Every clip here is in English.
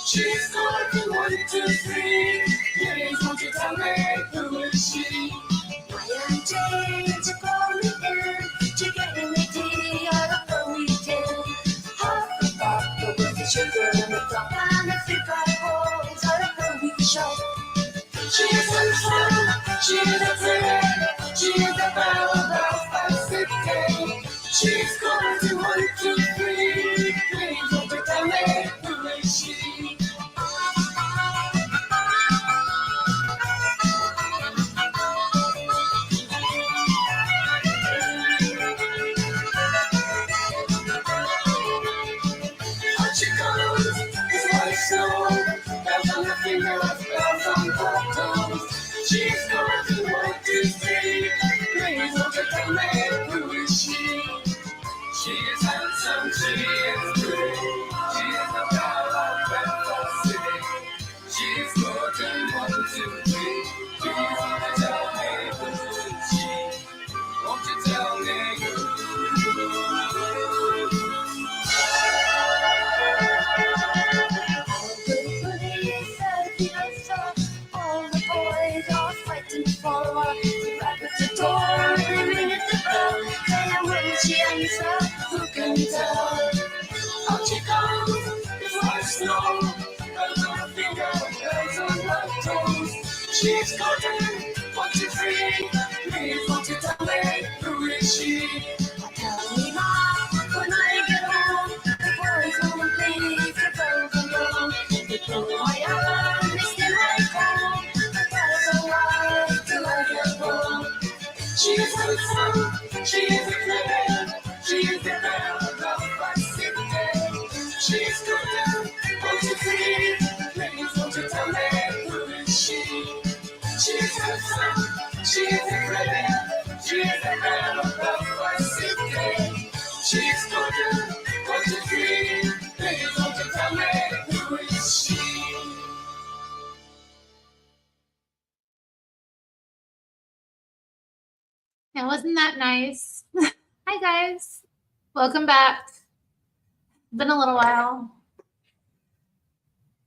She's going 1, 2, 3. Please won't you tell me who is she? I am Jane, to call me in. To get me tea out of the weekend. Half the bottle with the sugar and the top and the 3 holes out of her wee shop. She's a fun, she's a pretty, she's a belle of city. She's going 1, 2, 3. Please won't you tell me who is she? She's going 1, 2, 3. Please won't you tell me who is she? She is handsome, she is pretty. She is the belle of Bedford City. She's going 1, 2, 3. Please won't you tell me who is she? Won't you tell me who? Who can tell? Out she comes, it's like snow. Girls on her finger, girls on her toes. She's golden, 1, 2, 3. Please won't you tell me who is she? Tell me now, when I get home, the boys won't please the girls alone. They pull my arm, they stay right home. The girls are wild till I get home. She's handsome, she is a pretty. She's the belle of my city. She's good, 1, 2, 3. Please won't you tell me who is she? She's handsome, she's a pretty. She's the belle of my city. She's good, 1, 2, 3. Please won't you tell me who is she? And wasn't that nice? Hi guys, welcome back. Been a little while.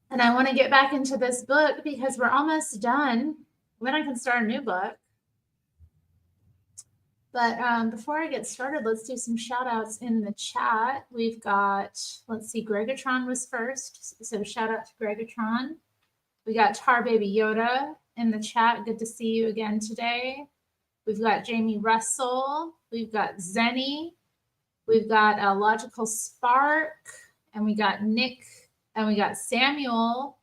And I want to get back into this book because we're almost done. Then I can start a new book. But before I get started, let's do some shout outs in the chat. We've got, let's see, Gregatron was first. So shout out to Gregatron. We got Tar Baby Yoda in the chat. Good to see you again today. We've got Jamie Russell. We've got Zenny. We've got a Logical Spark. And we got Nick. And we got Samuel.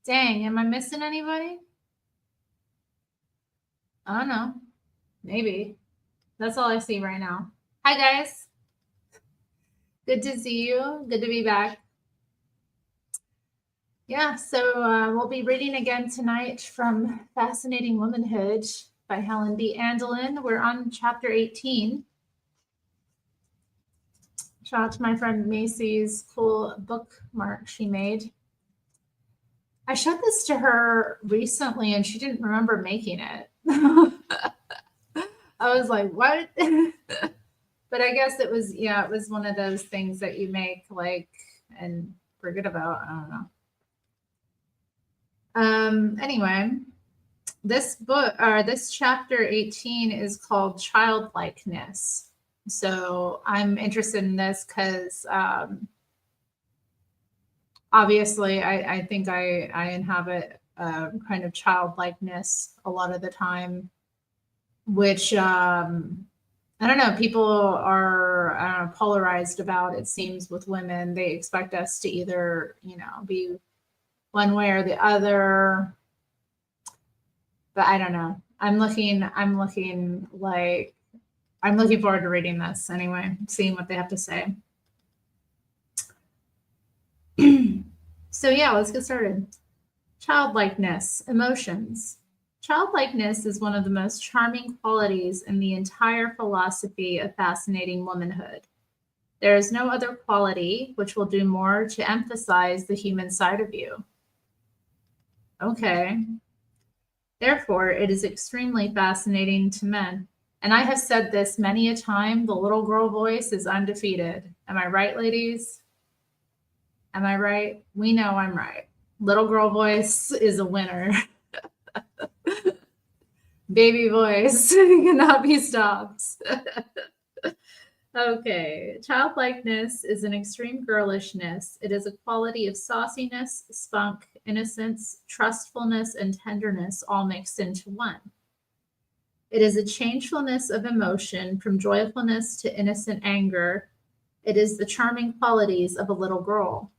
Dang, am I missing anybody? I don't know. Maybe. That's all I see right now. Hi, guys. Good to see you. Good to be back. Yeah, so we'll be reading again tonight from Fascinating Womanhood by Helen B. Andelin. We're on chapter 18. Shout out to my friend Macy's cool bookmark she made. I showed this to her recently and she didn't remember making it. I was like, what? But I guess it was, yeah, it was one of those things that you make like and forget about. I don't know. Anyway, this book or this chapter 18 is called Childlikeness. So I'm interested in this because obviously I think I inhabit kind of childlikeness a lot of the time, which I don't know, people are polarized about, it seems, with women. They expect us to either, be one way or the other. But I don't know. I'm looking forward to reading this anyway, seeing what they have to say. So yeah, let's get started. Childlikeness, emotions. Childlikeness is one of the most charming qualities in the entire philosophy of fascinating womanhood. There is no other quality which will do more to emphasize the human side of you. Okay. Therefore, it is extremely fascinating to men. And I have said this many a time, the little girl voice is undefeated. Am I right, ladies? Am I right? We know I'm right. Little girl voice is a winner. Baby voice cannot be stopped. Okay. Childlikeness is an extreme girlishness. It is a quality of sauciness, spunk, innocence, trustfulness, and tenderness all mixed into one. It is a changefulness of emotion from joyfulness to innocent anger. It is the charming qualities of a little girl.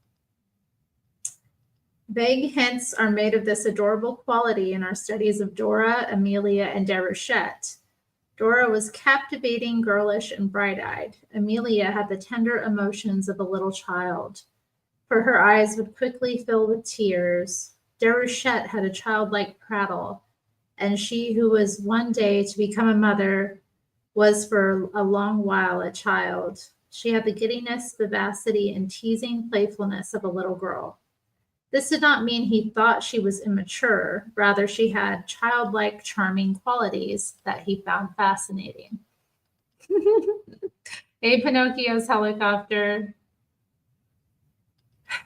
Vague hints are made of this adorable quality in our studies of Dora, Amelia, and Déruchette. Dora was captivating, girlish, and bright-eyed. Amelia had the tender emotions of a little child, for her eyes would quickly fill with tears. Déruchette had a childlike prattle, and she who was one day to become a mother was for a long while a child. She had the giddiness, vivacity, and teasing playfulness of a little girl. This did not mean he thought she was immature. Rather, she had childlike, charming qualities that he found fascinating. Hey, Pinocchio's helicopter.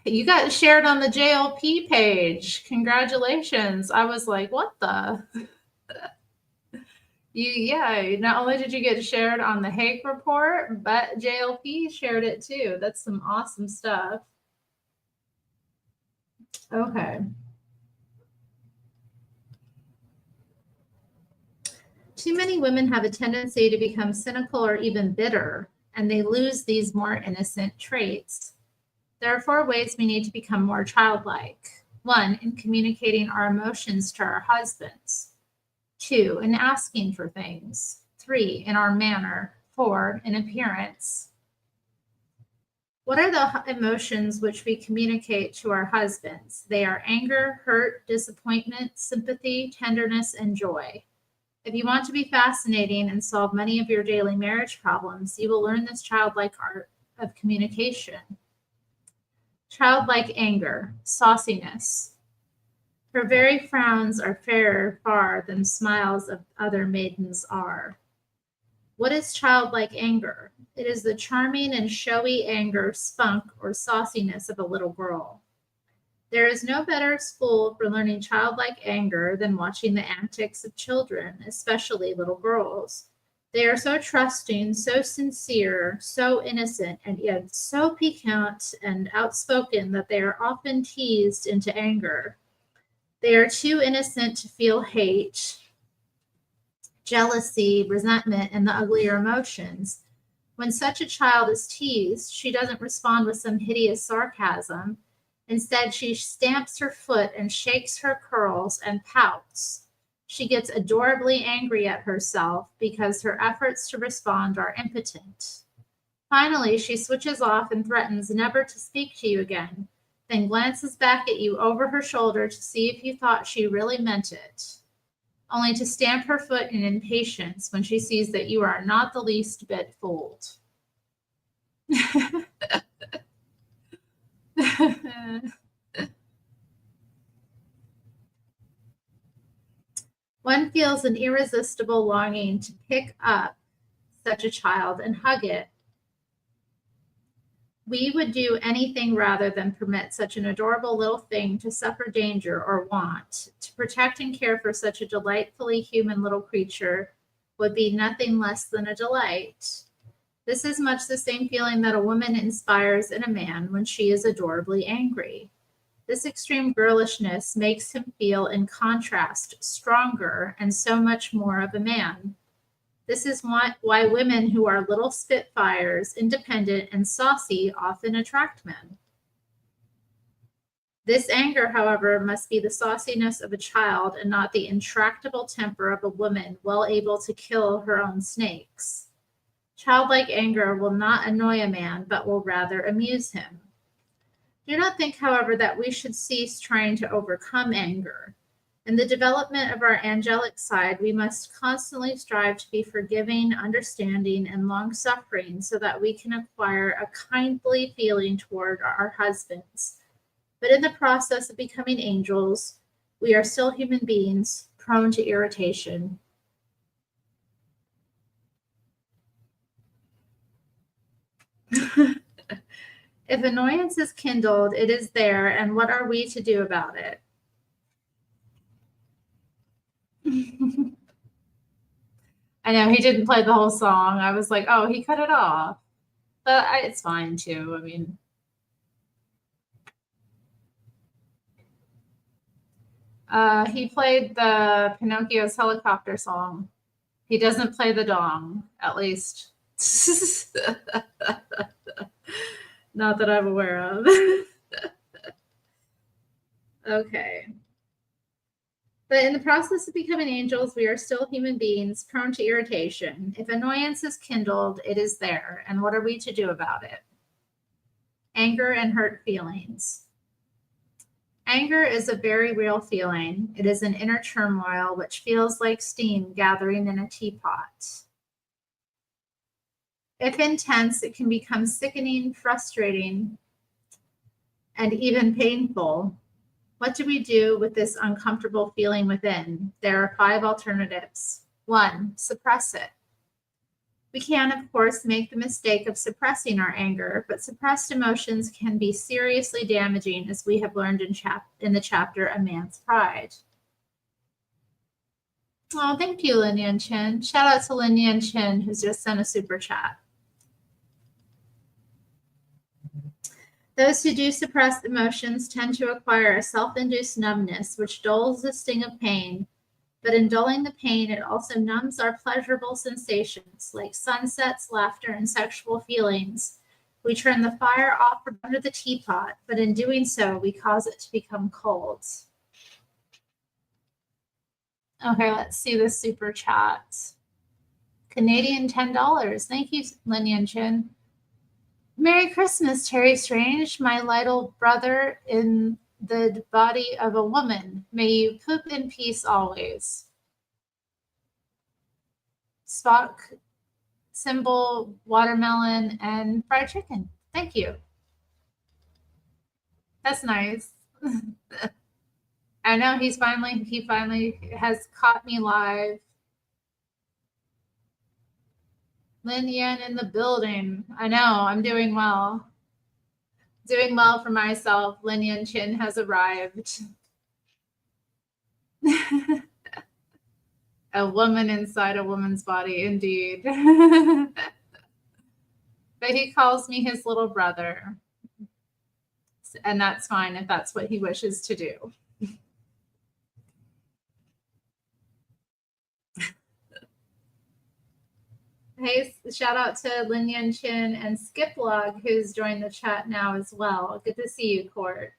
You got shared on the JLP page. Congratulations. I was like, what the? Not only did you get shared on the Hague report, but JLP shared it too. That's some awesome stuff. Okay. Too many women have a tendency to become cynical or even bitter, and they lose these more innocent traits. There are 4 ways we need to become more childlike. 1, in communicating our emotions to our husbands. 2, in asking for things. 3, in our manner. 4, in appearance. What are the emotions which we communicate to our husbands? They are anger, hurt, disappointment, sympathy, tenderness, and joy. If you want to be fascinating and solve many of your daily marriage problems, you will learn this childlike art of communication. Childlike anger, sauciness. Her very frowns are fairer far than smiles of other maidens are. What is childlike anger? It is the charming and showy anger, spunk, or sauciness of a little girl. There is no better school for learning childlike anger than watching the antics of children, especially little girls. They are so trusting, so sincere, so innocent, and yet so piquant and outspoken that they are often teased into anger. They are too innocent to feel hate, jealousy, resentment, and the uglier emotions. When such a child is teased, she doesn't respond with some hideous sarcasm. Instead, she stamps her foot and shakes her curls and pouts. She gets adorably angry at herself because her efforts to respond are impotent. Finally, she switches off and threatens never to speak to you again, then glances back at you over her shoulder to see if you thought she really meant it, only to stamp her foot in impatience when she sees that you are not the least bit fooled. One feels an irresistible longing to pick up such a child and hug it. We would do anything rather than permit such an adorable little thing to suffer danger or want. To protect and care for such a delightfully human little creature would be nothing less than a delight. This is much the same feeling that a woman inspires in a man when she is adorably angry. This extreme girlishness makes him feel, in contrast, stronger and so much more of a man. This is why women who are little spitfires, independent, and saucy often attract men. This anger, however, must be the sauciness of a child and not the intractable temper of a woman well able to kill her own snakes. Childlike anger will not annoy a man, but will rather amuse him. Do not think, however, that we should cease trying to overcome anger. In the development of our angelic side, we must constantly strive to be forgiving, understanding, and long-suffering so that we can acquire a kindly feeling toward our husbands. But in the process of becoming angels, we are still human beings, prone to irritation. If annoyance is kindled, it is there, and what are we to do about it? I know he didn't play the whole song. I was like, oh, he cut it off. But it's fine too. I mean, he played the Pinocchio's helicopter song. He doesn't play the dong, at least. Not that I'm aware of. Okay. But in the process of becoming angels, we are still human beings, prone to irritation. If annoyance is kindled, it is there. And what are we to do about it? Anger and hurt feelings. Anger is a very real feeling. It is an inner turmoil which feels like steam gathering in a teapot. If intense, it can become sickening, frustrating, and even painful. What do we do with this uncomfortable feeling within? There are 5 alternatives. 1, suppress it. We can, of course, make the mistake of suppressing our anger, but suppressed emotions can be seriously damaging, as we have learned in the chapter A Man's Pride. Oh, thank you, Lin Yan Chen. Shout out to Lin Yan Chen, who's just sent a super chat. Those who do suppress emotions tend to acquire a self-induced numbness, which dulls the sting of pain. But in dulling the pain, it also numbs our pleasurable sensations, like sunsets, laughter, and sexual feelings. We turn the fire off from under the teapot, but in doing so, we cause it to become cold. Okay, let's see the super chat. Canadian $10. Thank you, Lin Yan Chen. Merry Christmas, Terri Strange, my little brother in the body of a woman. May you poop in peace always. Spock, symbol, watermelon, and fried chicken. Thank you. That's nice. I know he finally has caught me live. Lin Yan in the building. I know, I'm doing well. Doing well for myself. Lin Yan Chen has arrived. A woman inside a woman's body, indeed. But he calls me his little brother. And that's fine if that's what he wishes to do. Hey, shout out to Lin Yan Chen and Skiplog, who's joined the chat now as well. Good to see you, Court.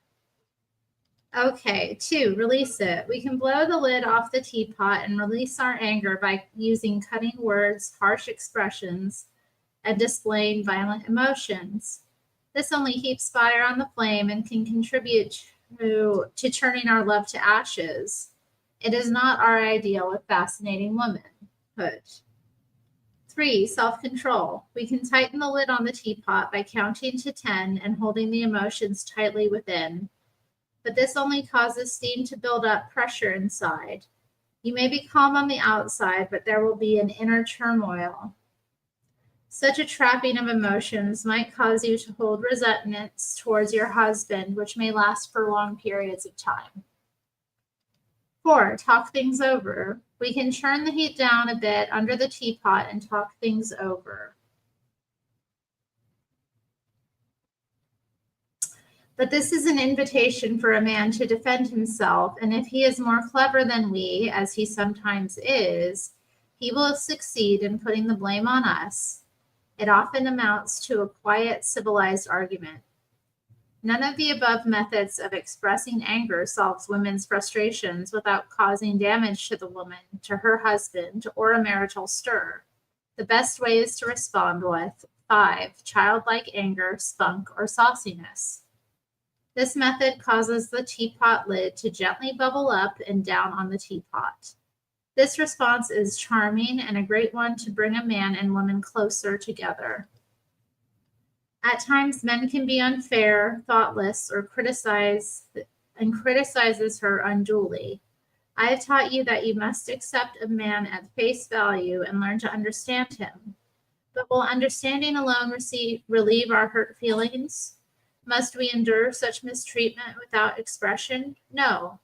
Okay, 2, release it. We can blow the lid off the teapot and release our anger by using cutting words, harsh expressions, and displaying violent emotions. This only heaps fire on the flame and can contribute to turning our love to ashes. It is not our ideal of fascinating womanhood. 3, self-control. We can tighten the lid on the teapot by counting to 10 and holding the emotions tightly within. But this only causes steam to build up pressure inside. You may be calm on the outside, but there will be an inner turmoil. Such a trapping of emotions might cause you to hold resentments towards your husband, which may last for long periods of time. 4, talk things over. We can turn the heat down a bit under the teapot and talk things over. But this is an invitation for a man to defend himself, and if he is more clever than we, as he sometimes is, He will succeed in putting the blame on us. It often amounts to a quiet, civilized argument. None of the above methods of expressing anger solves women's frustrations without causing damage to the woman, to her husband, or a marital stir. The best way is to respond with 5. Childlike anger, spunk, or sauciness. This method causes the teapot lid to gently bubble up and down on the teapot. This response is charming and a great one to bring a man and woman closer together. At times, men can be unfair, thoughtless, or criticizes her unduly. I have taught you that you must accept a man at face value and learn to understand him. But will understanding alone relieve our hurt feelings? Must we endure such mistreatment without expression? No.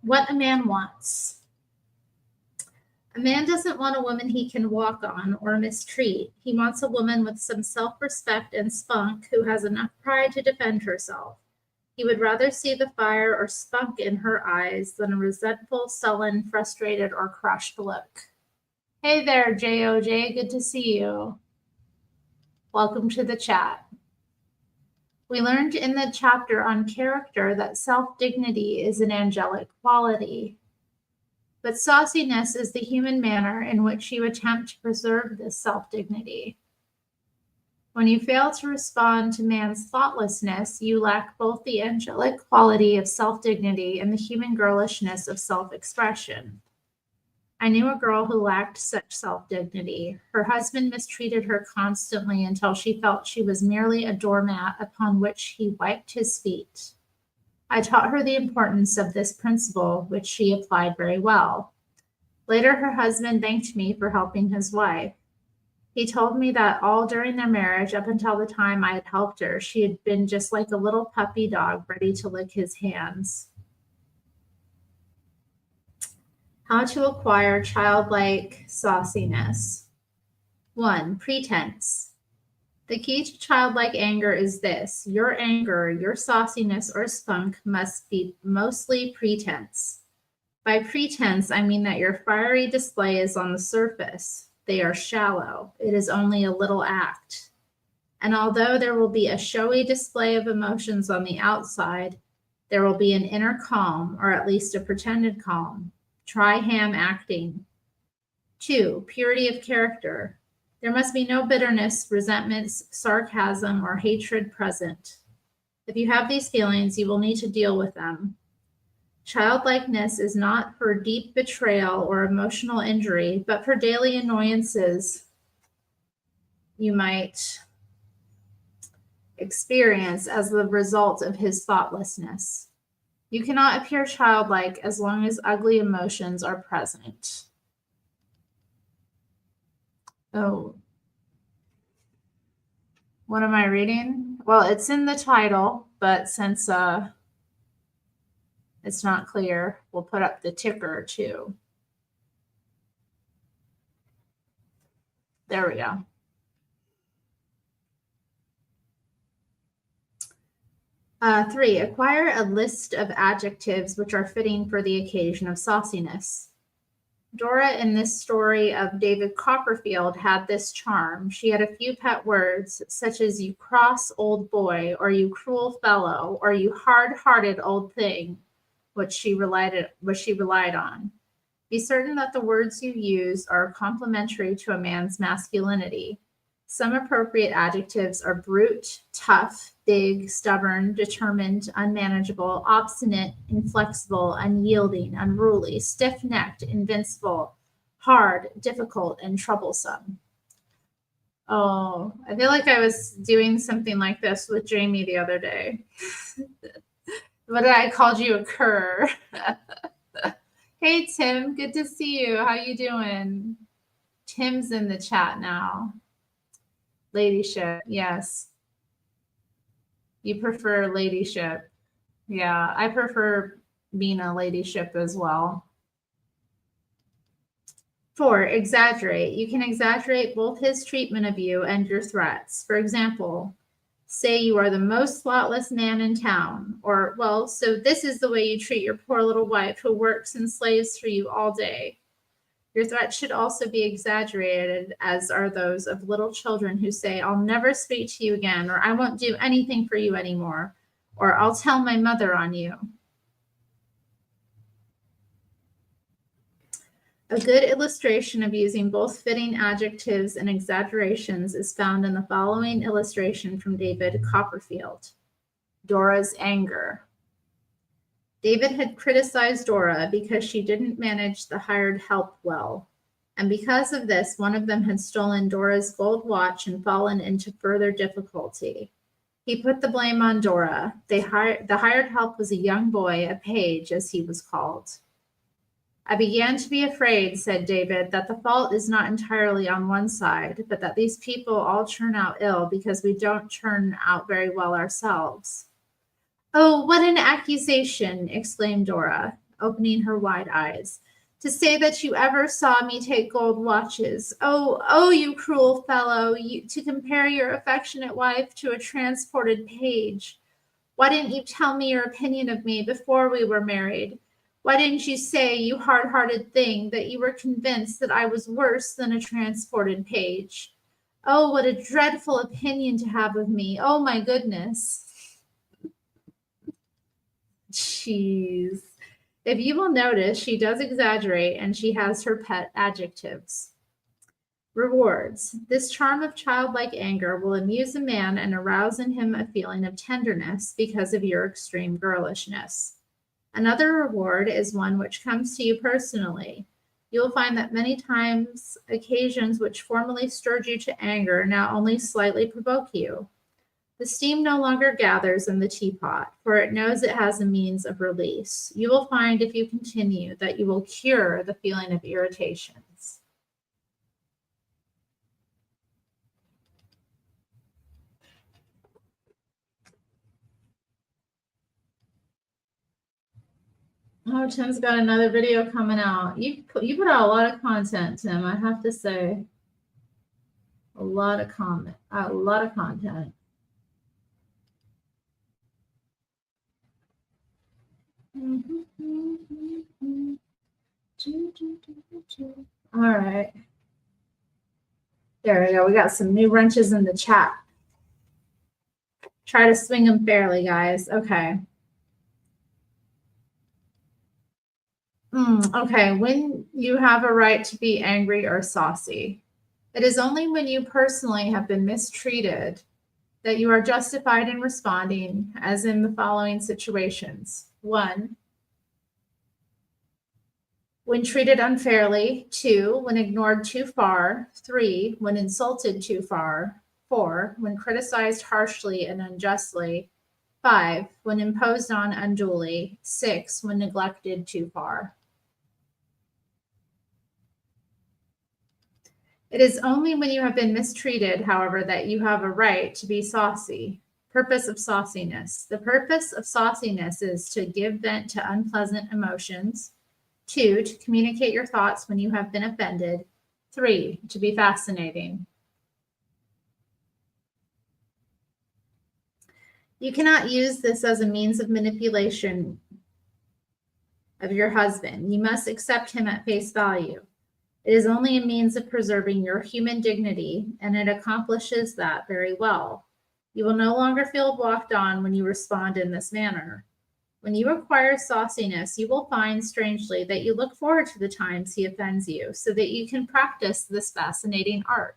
What a man wants. A man doesn't want a woman he can walk on or mistreat. He wants a woman with some self-respect and spunk who has enough pride to defend herself. He would rather see the fire or spunk in her eyes than a resentful, sullen, frustrated, or crushed look. Hey there, JOJ. Good to see you. Welcome to the chat. We learned in the chapter on character that self-dignity is an angelic quality. But sauciness is the human manner in which you attempt to preserve this self-dignity. When you fail to respond to man's thoughtlessness, you lack both the angelic quality of self-dignity and the human girlishness of self-expression. I knew a girl who lacked such self-dignity. Her husband mistreated her constantly until she felt she was merely a doormat upon which he wiped his feet. I taught her the importance of this principle, which she applied very well. Later, her husband thanked me for helping his wife. He told me that all during their marriage, up until the time I had helped her, she had been just like a little puppy dog ready to lick his hands. How to acquire childlike sauciness. 1. Pretense. The key to childlike anger is this: your anger, your sauciness or spunk must be mostly pretense. By pretense, I mean that your fiery display is on the surface. They are shallow. It is only a little act. And although there will be a showy display of emotions on the outside, there will be an inner calm, or at least a pretended calm. Try ham acting. 2. Purity of character. There must be no bitterness, resentments, sarcasm, or hatred present. If you have these feelings, you will need to deal with them. Childlikeness is not for deep betrayal or emotional injury, but for daily annoyances you might experience as the result of his thoughtlessness. You cannot appear childlike as long as ugly emotions are present. Oh, what am I reading? Well, it's in the title, but since it's not clear, we'll put up the ticker too. There we go. Three, acquire a list of adjectives which are fitting for the occasion of sauciness. Dora, in this story of David Copperfield, had this charm. She had a few pet words, such as "you cross old boy," or "you cruel fellow," or "you hard-hearted old thing," which she relied on. Be certain that the words you use are complementary to a man's masculinity. Some appropriate adjectives are brute, tough, big, stubborn, determined, unmanageable, obstinate, inflexible, unyielding, unruly, stiff-necked, invincible, hard, difficult, and troublesome. Oh, I feel like I was doing something like this with Jamie the other day. What did I called you, a cur? Hey, Tim, good to see you. How you doing? Tim's in the chat now. Ladyship, yes. You prefer ladyship. Yeah, I prefer being a ladyship as well. 4, exaggerate. You can exaggerate both his treatment of you and your threats. For example, say you are the most thoughtless man in town, or, well, so this is the way you treat your poor little wife who works and slaves for you all day. Your threats should also be exaggerated, as are those of little children who say, I'll never speak to you again, or I won't do anything for you anymore, or I'll tell my mother on you. A good illustration of using both fitting adjectives and exaggerations is found in the following illustration from David Copperfield. Dora's anger. David had criticized Dora because she didn't manage the hired help well. And because of this, one of them had stolen Dora's gold watch and fallen into further difficulty. He put the blame on Dora. The hired help was a young boy, a page, as he was called. I began to be afraid, said David, that the fault is not entirely on one side, but that these people all turn out ill because we don't turn out very well ourselves. Oh, what an accusation, exclaimed Dora, opening her wide eyes. To say that you ever saw me take gold watches. Oh, you cruel fellow, to compare your affectionate wife to a transported page. Why didn't you tell me your opinion of me before we were married? Why didn't you say, you hard-hearted thing, that you were convinced that I was worse than a transported page? Oh, what a dreadful opinion to have of me. Oh, my goodness. Jeez. If you will notice, she does exaggerate and she has her pet adjectives. Rewards. This charm of childlike anger will amuse a man and arouse in him a feeling of tenderness because of your extreme girlishness. Another reward is one which comes to you personally. You will find that many times occasions which formerly stirred you to anger now only slightly provoke you. The steam no longer gathers in the teapot, for it knows it has a means of release. You will find, if you continue, that you will cure the feeling of irritations. Oh, Tim's got another video coming out. You put out a lot of content, Tim, I have to say. A lot of content. All right. There we go. We got some new wrenches in the chat. Try to swing them fairly, guys. Okay. Okay. When you have a right to be angry or saucy. It is only when you personally have been mistreated that you are justified in responding, as in the following situations. 1, when treated unfairly. 2, when ignored too far. 3, when insulted too far. 4, when criticized harshly and unjustly. 5, when imposed on unduly. 6, when neglected too far. It is only when you have been mistreated, however, that you have a right to be saucy. Purpose of sauciness. The purpose of sauciness is to give vent to unpleasant emotions. 2, to communicate your thoughts when you have been offended. 3, to be fascinating. You cannot use this as a means of manipulation of your husband. You must accept him at face value. It is only a means of preserving your human dignity, and it accomplishes that very well. You will no longer feel walked on when you respond in this manner. When you acquire sauciness, you will find, strangely, that you look forward to the times he offends you, so that you can practice this fascinating art.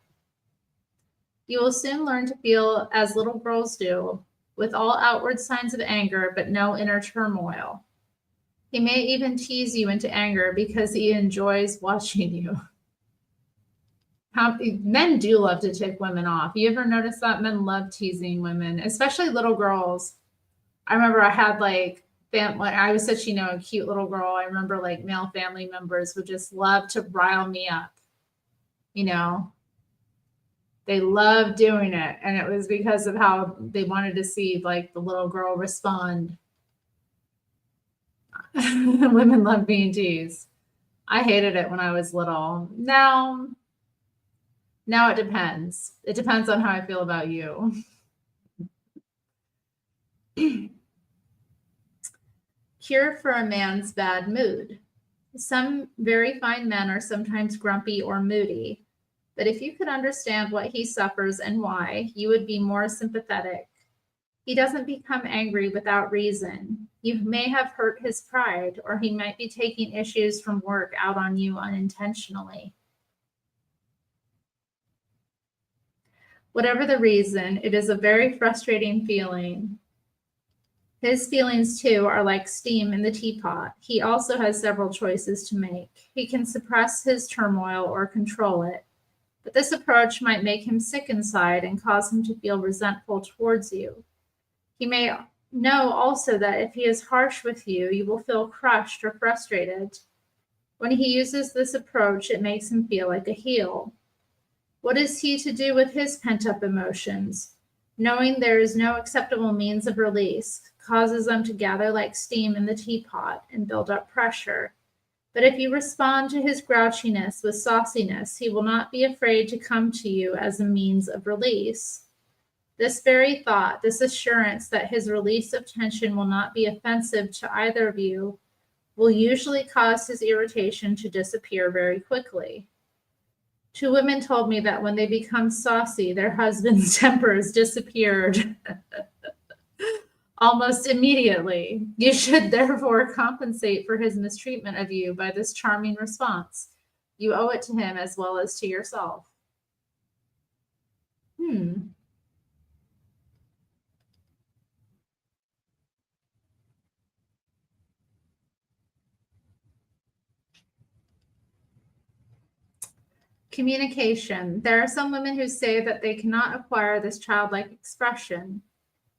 You will soon learn to feel as little girls do, with all outward signs of anger, but no inner turmoil. He may even tease you into anger because he enjoys watching you. Men do love to tick women off. You ever notice that? Men love teasing women, especially little girls. I remember I had I was such, a cute little girl. I remember male family members would just love to rile me up. They loved doing it. And it was because of how they wanted to see the little girl respond. Women love being teased. I hated it when I was little. Now it depends. It depends on how I feel about you. Cure for a man's bad mood. Some very fine men are sometimes grumpy or moody, but if you could understand what he suffers and why, you would be more sympathetic. He doesn't become angry without reason. You may have hurt his pride, or he might be taking issues from work out on you unintentionally. Whatever the reason, it is a very frustrating feeling. His feelings, too, are like steam in the teapot. He also has several choices to make. He can suppress his turmoil or control it, but this approach might make him sick inside and cause him to feel resentful towards you. He may know also that if he is harsh with you, you will feel crushed or frustrated. When he uses this approach, it makes him feel like a heel. What is he to do with his pent-up emotions? Knowing there is no acceptable means of release causes them to gather like steam in the teapot and build up pressure. But if you respond to his grouchiness with sauciness, he will not be afraid to come to you as a means of release. This very thought, this assurance that his release of tension will not be offensive to either of you, will usually cause his irritation to disappear very quickly. 2 women told me that when they become saucy, their husbands' tempers disappeared almost immediately. You should therefore compensate for his mistreatment of you by this charming response. You owe it to him as well as to yourself. Communication. There are some women who say that they cannot acquire this childlike expression.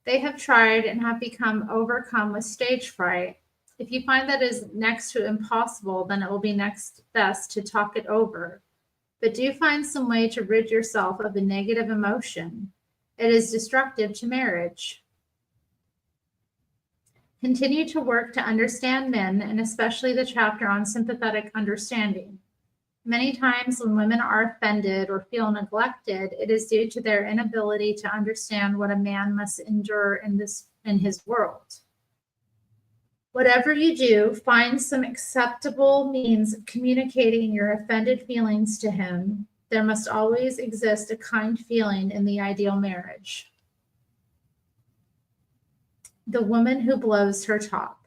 They have tried and have become overcome with stage fright. If you find that is next to impossible, then it will be next best to talk it over. But do find some way to rid yourself of the negative emotion. It is destructive to marriage. Continue to work to understand men, and especially the chapter on sympathetic understanding. Many times when women are offended or feel neglected, it is due to their inability to understand what a man must endure in his world. Whatever you do, find some acceptable means of communicating your offended feelings to him. There must always exist a kind feeling in the ideal marriage. The woman who blows her top.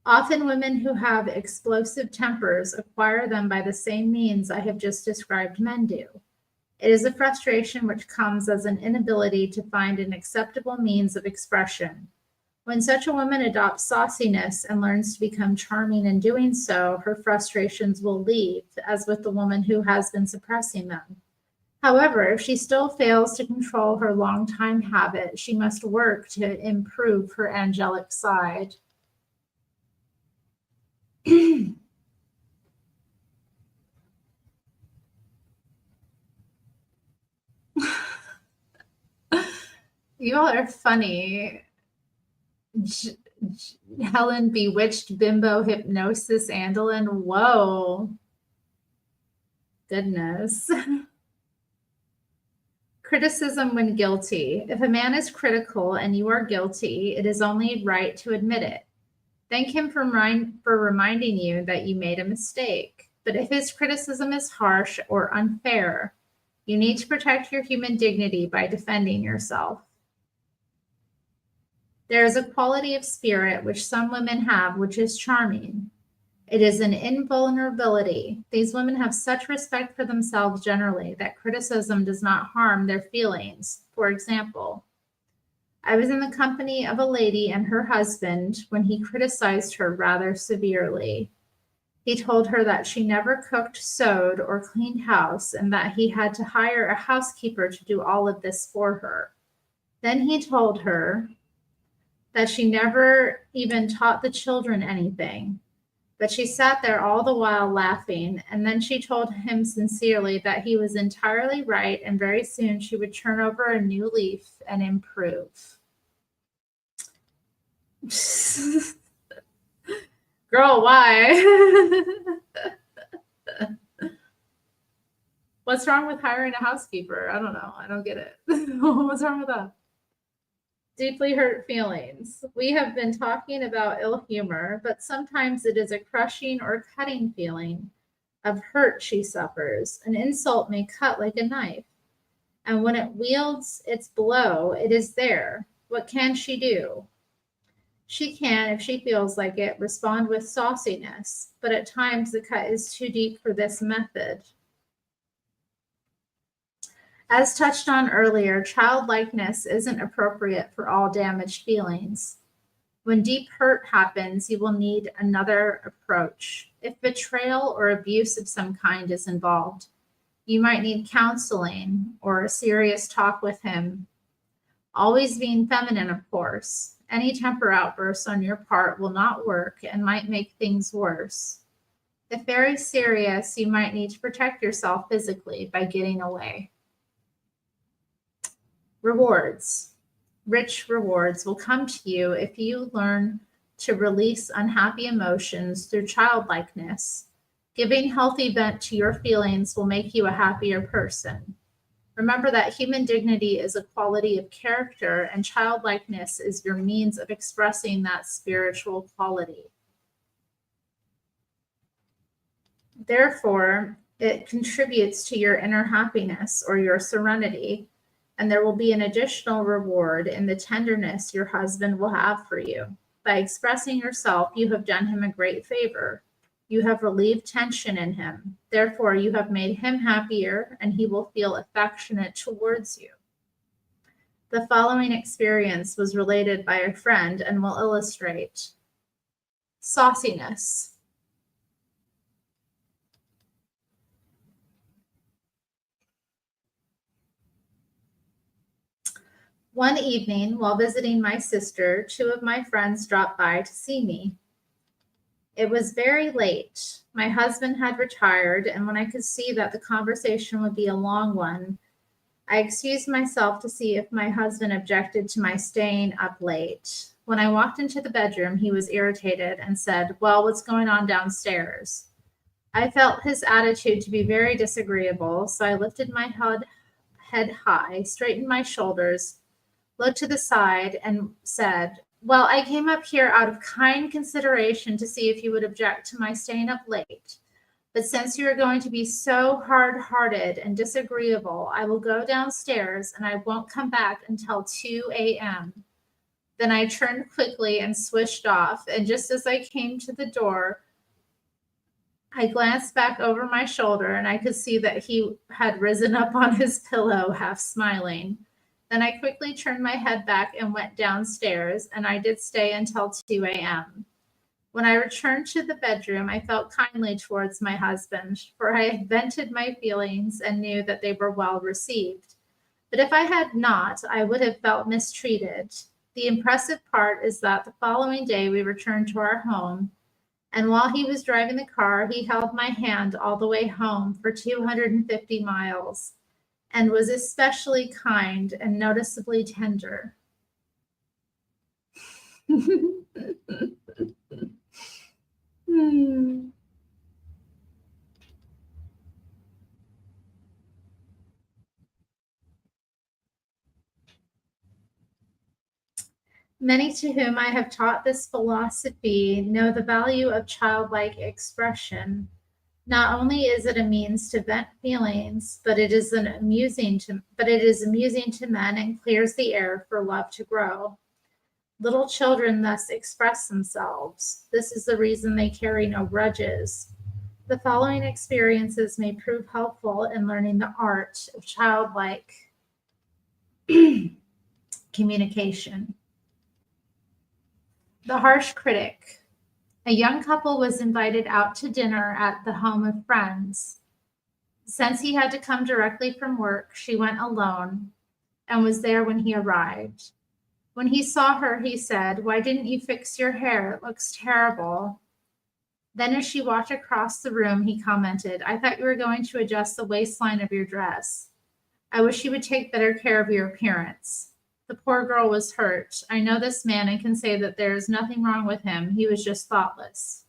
Often women who have explosive tempers acquire them by the same means I have just described men do. It is a frustration which comes as an inability to find an acceptable means of expression. When such a woman adopts sauciness and learns to become charming in doing so, her frustrations will leave, as with the woman who has been suppressing them. However, if she still fails to control her long-time habit, she must work to improve her angelic side. You all are funny. Helen, bewitched, bimbo, hypnosis, andelin. Whoa. Goodness. Criticism when guilty. If a man is critical and you are guilty, it is only right to admit it. Thank him for reminding you that you made a mistake. But if his criticism is harsh or unfair, you need to protect your human dignity by defending yourself. There is a quality of spirit which some women have, which is charming. It is an invulnerability. These women have such respect for themselves generally that criticism does not harm their feelings. For example, I was in the company of a lady and her husband when he criticized her rather severely. He told her that she never cooked, sewed, or cleaned house, and that he had to hire a housekeeper to do all of this for her. Then he told her that she never even taught the children anything. But she sat there all the while laughing, and then she told him sincerely that he was entirely right, and very soon she would turn over a new leaf and improve. Girl, why? What's wrong with hiring a housekeeper? I don't know. I don't get it. What's wrong with that? Deeply hurt feelings. We have been talking about ill humor, but sometimes it is a crushing or cutting feeling of hurt she suffers. An insult may cut like a knife, and when it wields its blow, it is there. What can she do? She can, if she feels like it, respond with sauciness, but at times the cut is too deep for this method. As touched on earlier, childlikeness isn't appropriate for all damaged feelings. When deep hurt happens, you will need another approach. If betrayal or abuse of some kind is involved, you might need counseling or a serious talk with him. Always being feminine, of course. Any temper outbursts on your part will not work and might make things worse. If very serious, you might need to protect yourself physically by getting away. Rewards. Rich rewards will come to you if you learn to release unhappy emotions through childlikeness. Giving healthy vent to your feelings will make you a happier person. Remember that human dignity is a quality of character, and childlikeness is your means of expressing that spiritual quality. Therefore, it contributes to your inner happiness or your serenity, and there will be an additional reward in the tenderness your husband will have for you. By expressing yourself, you have done him a great favor. You have relieved tension in him. Therefore, you have made him happier, and he will feel affectionate towards you. The following experience was related by a friend and will illustrate sauciness. One evening, while visiting my sister, 2 of my friends dropped by to see me. It was very late. My husband had retired, and when I could see that the conversation would be a long one, I excused myself to see if my husband objected to my staying up late. When I walked into the bedroom, he was irritated and said, "Well, what's going on downstairs?" I felt his attitude to be very disagreeable, so I lifted my head high, straightened my shoulders, looked to the side, and said, "Well, I came up here out of kind consideration to see if you would object to my staying up late. But since you are going to be so hard-hearted and disagreeable, I will go downstairs and I won't come back until 2 a.m. Then I turned quickly and swished off, and just as I came to the door, I glanced back over my shoulder and I could see that he had risen up on his pillow, half smiling. Then I quickly turned my head back and went downstairs, and I did stay until 2 a.m. When I returned to the bedroom, I felt kindly towards my husband, for I had vented my feelings and knew that they were well received. But if I had not, I would have felt mistreated. The impressive part is that the following day we returned to our home, and while he was driving the car, he held my hand all the way home for 250 miles. And was especially kind and noticeably tender. Many to whom I have taught this philosophy know the value of childlike expression. Not only is it a means to vent feelings, but it is amusing to men and clears the air for love to grow. Little children thus express themselves. This is the reason they carry no grudges. The following experiences may prove helpful in learning the art of childlike communication. The harsh critic. A young couple was invited out to dinner at the home of friends. Since he had to come directly from work, she went alone and was there when he arrived. When he saw her, he said, "Why didn't you fix your hair? It looks terrible." Then as she walked across the room, he commented, "I thought you were going to adjust the waistline of your dress. I wish you would take better care of your appearance." The poor girl was hurt. I know this man and can say that there is nothing wrong with him. He was just thoughtless.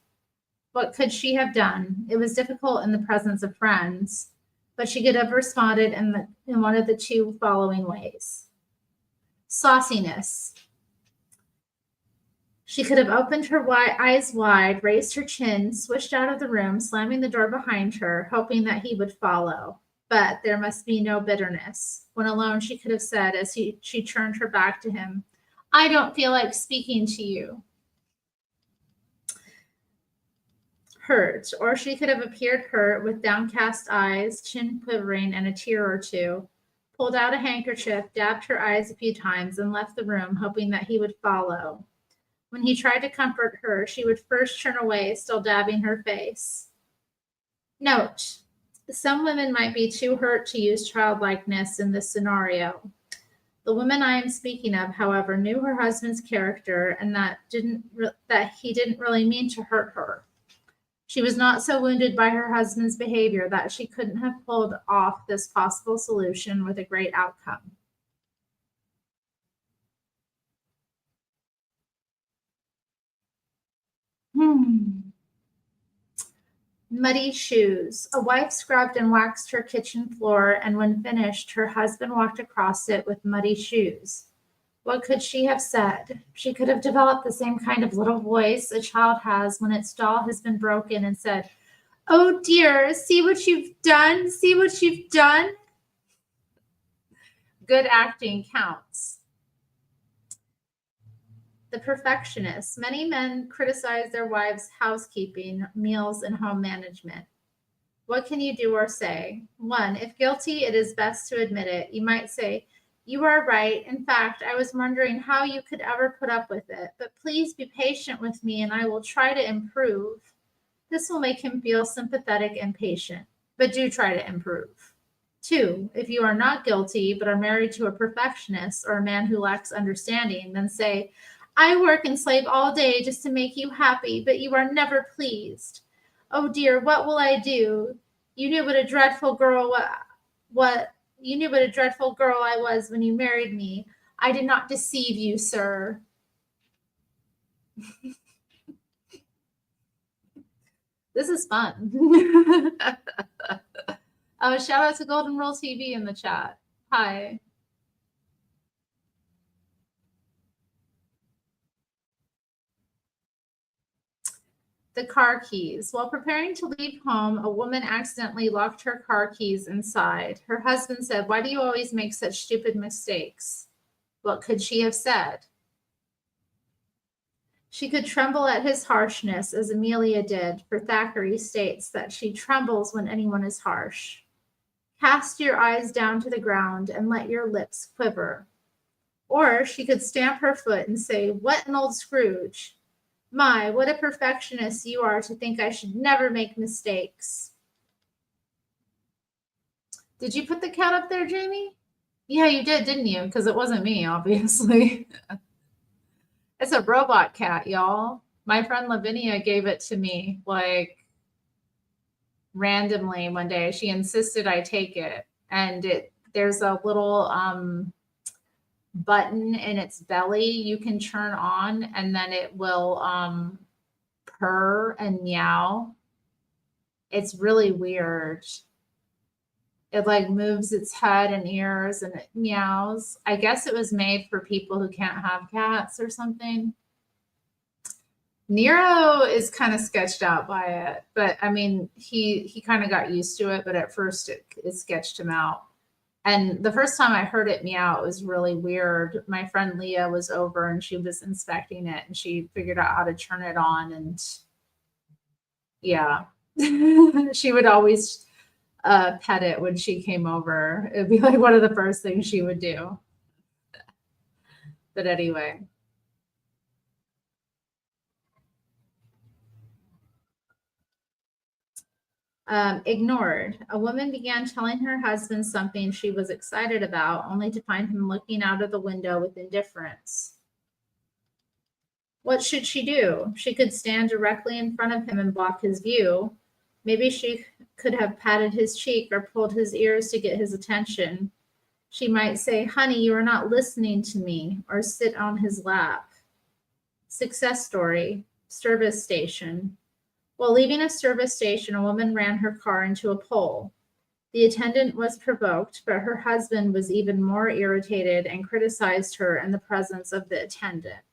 What could she have done? It was difficult in the presence of friends, but she could have responded in one of the 2 following ways. Sauciness. She could have opened her eyes wide, raised her chin, swished out of the room, slamming the door behind her, hoping that he would follow. But there must be no bitterness. When alone, she could have said as she turned her back to him, I don't feel like speaking to you. Hurt, or she could have appeared hurt with downcast eyes, chin quivering, and a tear or two, pulled out a handkerchief, dabbed her eyes a few times, and left the room, hoping that he would follow. When he tried to comfort her, she would first turn away, still dabbing her face. Note, some women might be too hurt to use childlikeness in this scenario. The woman I am speaking of, however, knew her husband's character and that he didn't really mean to hurt her. She was not so wounded by her husband's behavior that she couldn't have pulled off this possible solution with a great outcome. Muddy shoes. A wife scrubbed and waxed her kitchen floor, and when finished, her husband walked across it with muddy shoes. What could she have said? She could have developed the same kind of little voice a child has when its doll has been broken and said, "Oh dear, see what you've done? See what you've done?" Good acting counts. The perfectionist. Many men criticize their wives' housekeeping, meals, and home management. What can you do or say? 1. If guilty, it is best to admit it. You might say, "You are right. In fact, I was wondering how you could ever put up with it. But please be patient with me and I will try to improve." This will make him feel sympathetic and patient. But do try to improve. 2. If you are not guilty but are married to a perfectionist or a man who lacks understanding, then say, "I work and slave all day just to make you happy, but you are never pleased. Oh dear, what will I do? You knew what a dreadful girl you knew what a dreadful girl I was when you married me. I did not deceive you, sir." This is fun. Oh, shout out to Golden Rule TV in the chat. Hi. The car keys. While preparing to leave home, a woman accidentally locked her car keys inside. Her husband said, "Why do you always make such stupid mistakes?" What could she have said? She could tremble at his harshness, as Amelia did, for Thackeray states that she trembles when anyone is harsh. Cast your eyes down to the ground and let your lips quiver. Or she could stamp her foot and say, "What an old Scrooge! My, what a perfectionist you are to think I should never make mistakes." Did you put the cat up there, Jamie? Yeah, you did, didn't you? Because it wasn't me, obviously. It's a robot cat, y'all. My friend Lavinia gave it to me, like, randomly one day. She insisted I take it. And there's a little button in its belly you can turn on, and then it will purr and meow. It's really weird. It like moves its head and ears and it meows. I guess it was made for people who can't have cats or something. Nero is kind of sketched out by it, but I mean, he kind of got used to it, but at first it sketched him out. And the first time I heard it meow, it was really weird. My friend Leah was over and she was inspecting it and she figured out how to turn it on. And yeah, she would always pet it when she came over. It'd be like one of the first things she would do. But anyway. Ignored. A woman began telling her husband something she was excited about, only to find him looking out of the window with indifference. What should she do? She could stand directly in front of him and block his view. Maybe she could have patted his cheek or pulled his ears to get his attention. She might say, "Honey, you are not listening to me," or sit on his lap. Success story. Service station. While leaving a service station, a woman ran her car into a pole. The attendant was provoked, but her husband was even more irritated and criticized her in the presence of the attendant.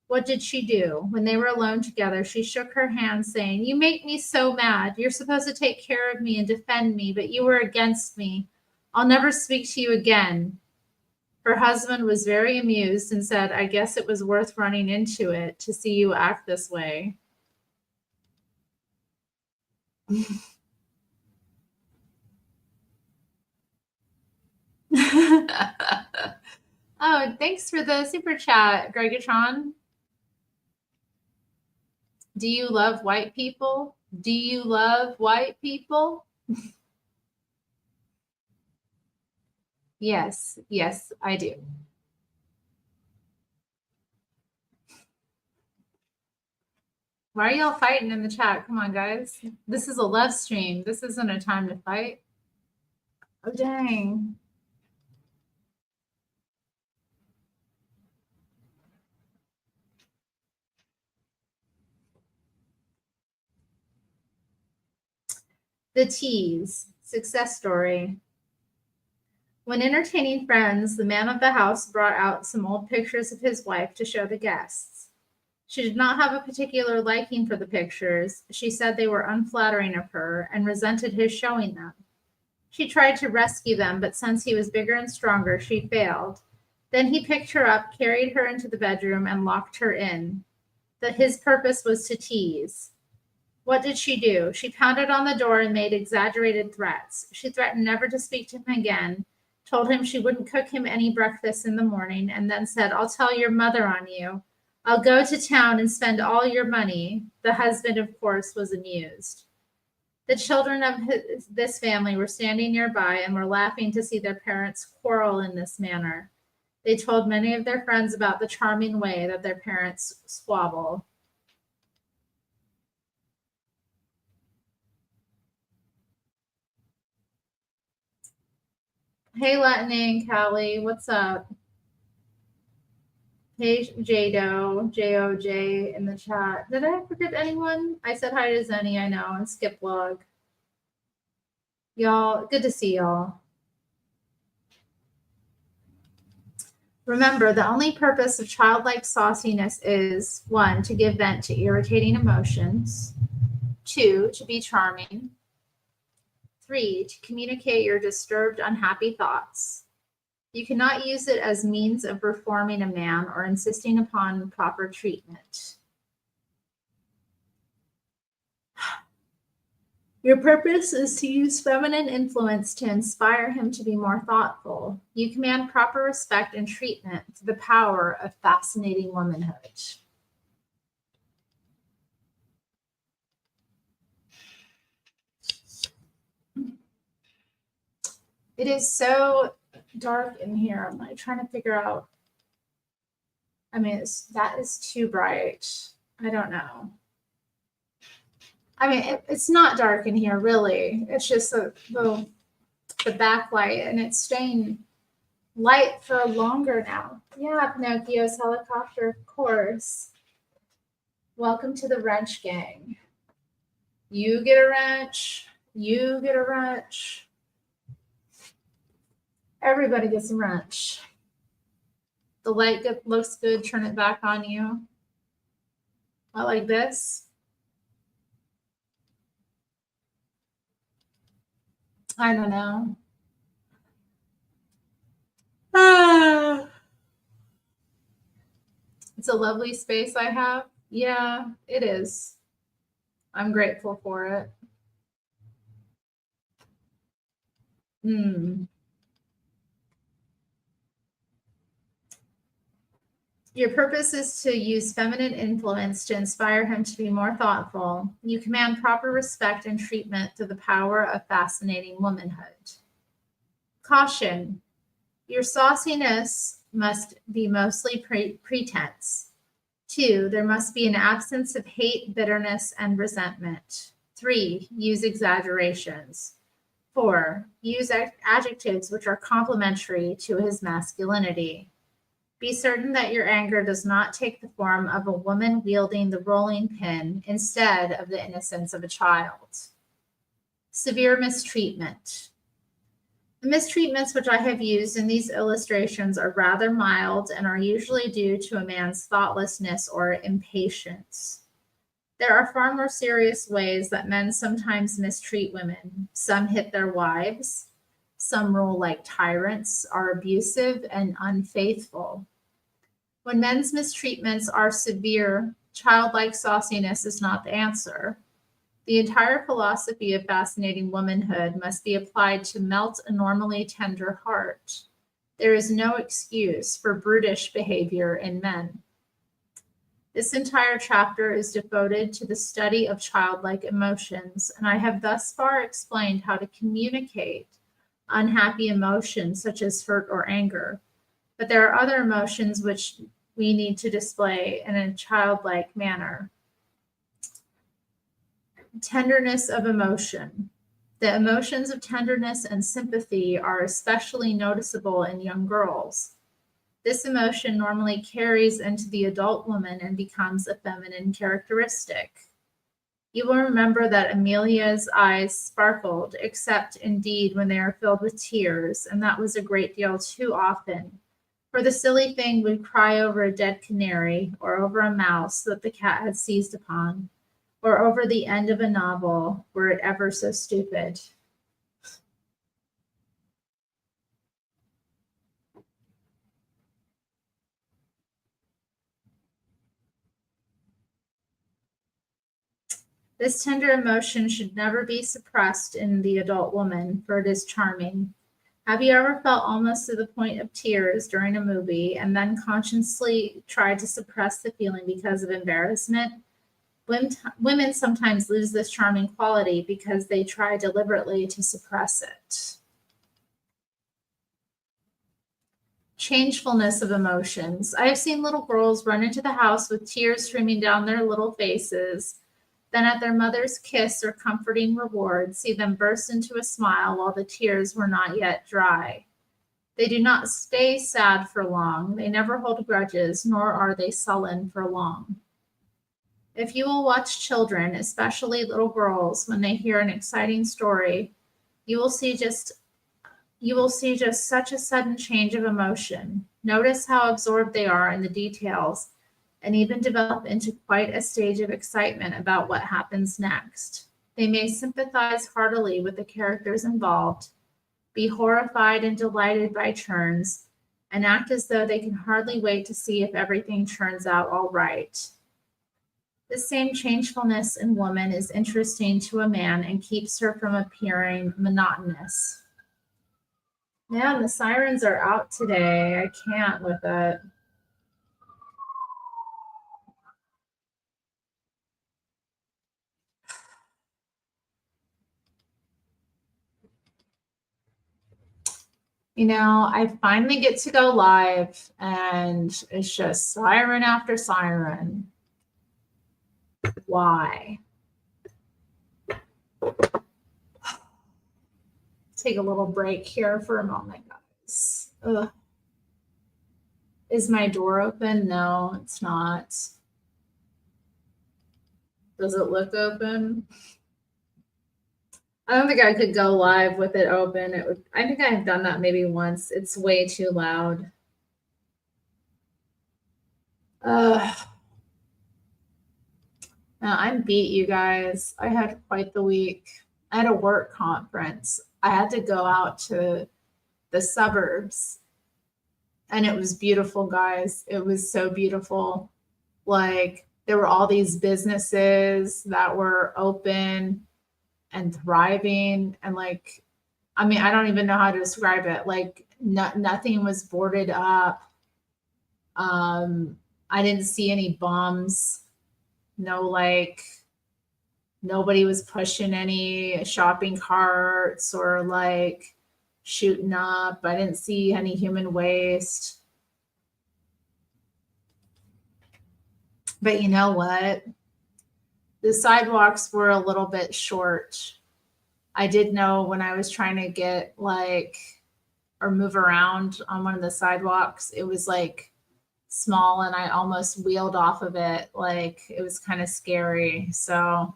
What did she do? When they were alone together, she shook her hand, saying, "You make me so mad. You're supposed to take care of me and defend me, but you were against me. I'll never speak to you again." Her husband was very amused and said, "I guess it was worth running into it to see you act this way." Oh, thanks for the super chat, Gregatron. Do you love white people? Do you love white people? Yes, I do. Why are y'all fighting in the chat? Come on, guys. This is a love stream. This isn't a time to fight. Oh, dang. The tease. Success story. When entertaining friends, the man of the house brought out some old pictures of his wife to show the guests. She did not have a particular liking for the pictures. She said they were unflattering of her and resented his showing them. She tried to rescue them, but since he was bigger and stronger, she failed. Then he picked her up, carried her into the bedroom, and locked her in. His purpose was to tease. What did she do? She pounded on the door and made exaggerated threats. She threatened never to speak to him again, told him she wouldn't cook him any breakfast in the morning, and then said, "I'll tell your mother on you. I'll go to town and spend all your money." The husband, of course, was amused. The children of this family were standing nearby and were laughing to see their parents quarrel in this manner. They told many of their friends about the charming way that their parents squabble. Hey, Lightning, Callie, what's up? Hey, Jado, J-O-J in the chat. Did I forget anyone? I said hi to Zenny, I know, and Skip Vlog. Y'all, good to see y'all. Remember, the only purpose of childlike sauciness is 1, to give vent to irritating emotions, 2, to be charming, 3, to communicate your disturbed, unhappy thoughts. You cannot use it as means of reforming a man or insisting upon proper treatment. Your purpose is to use feminine influence to inspire him to be more thoughtful. You command proper respect and treatment through the power of fascinating womanhood. It is so dark in here. I'm like trying to figure out. I mean, that is too bright. I don't know. I mean, it's not dark in here, really. It's just the backlight, and it's staying light for longer now. Yeah, Pinocchio's helicopter, of course. Welcome to the wrench gang. You get a wrench. You get a wrench. Everybody gets a wrench. The light looks good. Turn it back on you. Not like this. I don't know. It's a lovely space I have. Yeah, it is. I'm grateful for it. Your purpose is to use feminine influence to inspire him to be more thoughtful. You command proper respect and treatment through the power of fascinating womanhood. Caution. Your sauciness must be mostly pretense. 2, there must be an absence of hate, bitterness, and resentment. 3, use exaggerations. 4, use adjectives which are complementary to his masculinity. Be certain that your anger does not take the form of a woman wielding the rolling pin instead of the innocence of a child. Severe mistreatment. The mistreatments which I have used in these illustrations are rather mild and are usually due to a man's thoughtlessness or impatience. There are far more serious ways that men sometimes mistreat women. Some hit their wives, some rule like tyrants, are abusive and unfaithful. When men's mistreatments are severe, childlike sauciness is not the answer. The entire philosophy of fascinating womanhood must be applied to melt a normally tender heart. There is no excuse for brutish behavior in men. This entire chapter is devoted to the study of childlike emotions, and I have thus far explained how to communicate unhappy emotions such as hurt or anger. But there are other emotions which we need to display in a childlike manner. Tenderness of emotion. The emotions of tenderness and sympathy are especially noticeable in young girls. This emotion normally carries into the adult woman and becomes a feminine characteristic. You will remember that Amelia's eyes sparkled, except indeed when they are filled with tears, and that was a great deal too often. For the silly thing would cry over a dead canary, or over a mouse that the cat had seized upon, or over the end of a novel, were it ever so stupid. This tender emotion should never be suppressed in the adult woman, for it is charming. Have you ever felt almost to the point of tears during a movie and then consciously tried to suppress the feeling because of embarrassment? Women sometimes lose this charming quality because they try deliberately to suppress it. Changefulness of emotions. I have seen little girls run into the house with tears streaming down their little faces. Then, at their mother's kiss or comforting reward, see them burst into a smile while the tears were not yet dry. They do not stay sad for long. They never hold grudges, nor are they sullen for long. If you will watch children, especially little girls, when they hear an exciting story, you will see just such a sudden change of emotion. Notice how absorbed they are in the details and even develop into quite a stage of excitement about what happens next. They may sympathize heartily with the characters involved, be horrified and delighted by turns, and act as though they can hardly wait to see if everything turns out all right. This same changefulness in woman is interesting to a man and keeps her from appearing monotonous. Man, the sirens are out today. I can't with it. You know, I finally get to go live and it's just siren after siren. Why? Take a little break here for a moment, guys. Ugh. Is my door open? No, it's not. Does it look open? I don't think I could go live with it open. It would. I think I have done that maybe once. It's way too loud. Ugh. No, I'm beat, you guys. I had quite the week. I had a work conference. I had to go out to the suburbs and it was beautiful, guys. It was so beautiful. Like there were all these businesses that were open and thriving and like I mean, I don't even know how to describe it. Like nothing was boarded up. I didn't see any bums. No, like nobody was pushing any shopping carts or like shooting up. I didn't see any human waste. But you know what? The sidewalks were a little bit short. I did know when I was trying to get like or move around on one of the sidewalks, it was like small and I almost wheeled off of it. Like it was kind of scary. So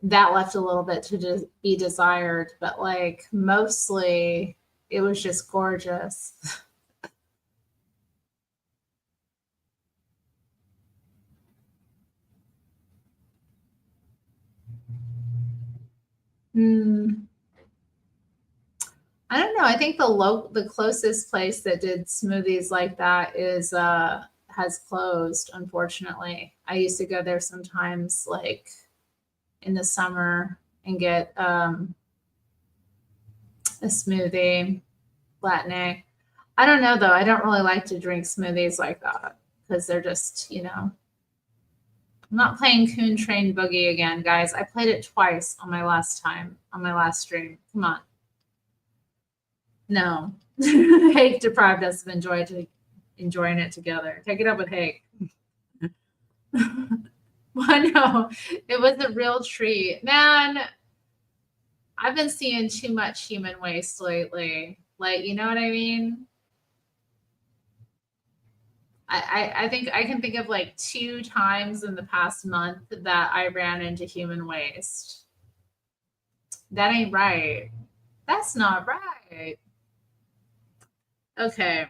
that left a little bit to be desired, but like mostly it was just gorgeous. Hmm. I don't know. I think the closest place that did smoothies like that is has closed, unfortunately. I used to go there sometimes like in the summer and get a smoothie, Latinx. I don't know though. I don't really like to drink smoothies like that because they're just, I'm not playing Coon Train Boogie again, guys. I played it twice on my last stream. Come on. No. Hake deprived us of enjoying it together. Take it up with Hake. Well, no, it was a real treat. Man, I've been seeing too much human waste lately. Like, you know what I mean? I think I can think of like 2 times in the past month that I ran into human waste. That ain't right. That's not right. Okay.